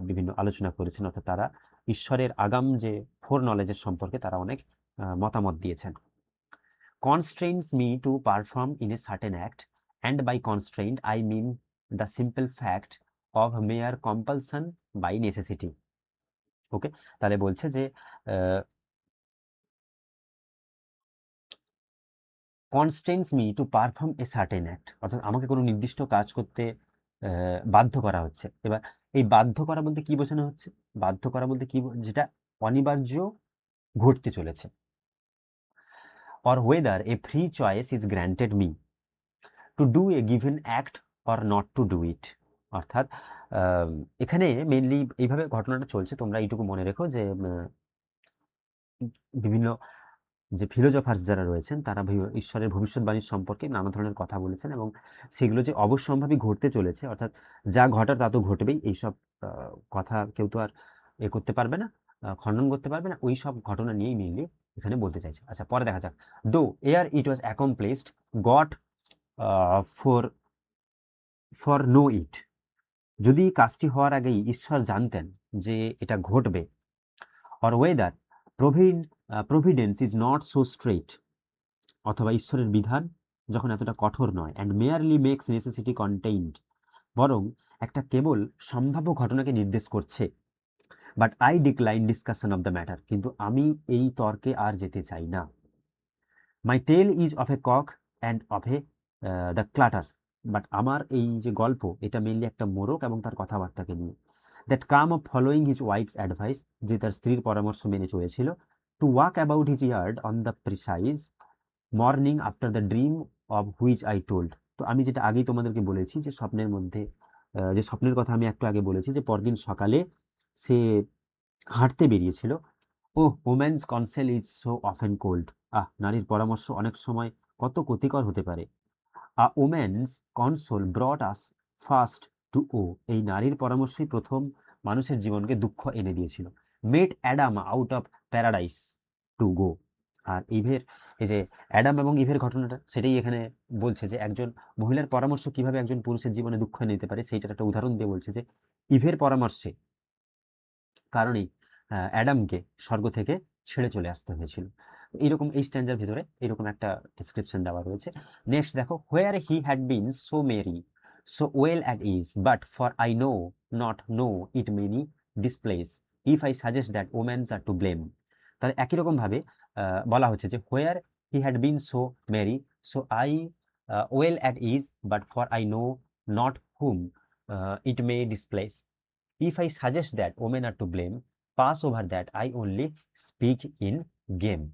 বিভিন্ন আলোচনা করেছেন, অর্থাৎ তারা ঈশ্বরের আগাম যে ফোর নলেজের সম্পর্কে তারা অনেক মতামত দিয়েছেন। Constrains me to perform in a certain act, and by constraint I mean the simple fact of mere compulsion by necessity. ওকে, তাহলে বলছে যে constraints me to perform a certain act, অর্থাৎ আমাকে কোনো নির্দিষ্ট কাজ করতে বাধ্য করা হচ্ছে। এবার এই বাধ্য করা বলতে কি বোঝানো হচ্ছে? বাধ্য করা বলতে কি, যেটা অনিবার্য ঘটতে চলেছে। or whether a free choice is granted me to do a given act or not to do it, অর্থাৎ এখানে মেইনলি এইভাবে ঘটনাটা চলছে। তোমরা এইটুকু মনে রেখো যে বিভিন্ন যে ফিলোজফার্স যারা রয়েছেন তারা ঈশ্বরের ভবিষ্যৎবাণীর সম্পর্কে নানা ধরনের কথা বলেছেন, এবং সেগুলো যে অবশ্যম্ভাবী ঘটতে চলেছে, অর্থাৎ যা ঘটার তা তো ঘটবেই, এইসব কথা কেউ তো আর করতে পারবে না, খণ্ডন করতে পারবে না, ওই সব ঘটনা নিয়েই মেইনলি এখানে বলতে চাইছে। আচ্ছা, পরে দেখা যাক। Though ere it was accomplished God for foreknow it, যদি কাজটি হওয়ার আগেই ঈশ্বর জানতেন যে এটা ঘটবে। Or whether providence is not so straight, অথবা ঈশ্বরের বিধান যখন এতটা কঠোর নয়, and merely makes necessity contained, বরং একটা কেবল সম্ভাব্য ঘটনাকে নির্দেশ করছে। But I decline discussion of the matter, কিন্তু আমি এই তর্কে আর যেতে চাই না। My tale is of a cock and of A the clutter, but আমার এই যে গল্প, এটা মেনলি একটা মোরগ এবং তার কথাবার্তাকে নিয়ে। That came of following his wife's advice, যে তার স্ত্রীর পরামর্শ মেনে চলেছিল। To walk about his yard on the precise morning after the dream of which I told. তো আমি যেটা আগেই তোমাদেরকে বলেছি যে স্বপ্নের মধ্যে যে স্বপ্নের কথা আমি একটু আগে বলেছি, যে পরদিন সকালে সে হাঁটতে বেরিয়েছিল। O woman's counsel is so often cold. নারীর পরামর্শ অনেক সময় কত ক্ষতিকর হতে পারে। A woman's counsel brought us first to woe. এই নারীর পরামর্শই প্রথম মানুষের জীবনকে দুঃখ এনে দিয়েছিল। Made Adam out of paradise to go. আর ইভের, এই যে অ্যাডাম এবং ইভের ঘটনাটা, সেটাই এখানে বলছে যে একজন মহিলার পরামর্শ কিভাবে একজন পুরুষের জীবনে দুঃখ এনে দিতে পারে, সেইটার একটা উদাহরণ দিয়ে বলছে যে ইভের পরামর্শে কারণেই অ্যাডামকে স্বর্গ থেকে ছেড়ে চলে আসতে হয়েছিল। এইরকম এই স্ট্যান্ডার ভিতরে এরকম একটা ডিসক্রিপশন দেওয়া রয়েছে। নেক্সট দেখো, where he had been so merry so well at ease but for I know not know it many displease if I suggest that woman's are to blame. তাহলে একই রকমভাবে বলা হচ্ছে যে where he had been so merry so I well at ease but for I know not whom it may displease if I suggest that women are to blame, pass over that I only speak in game.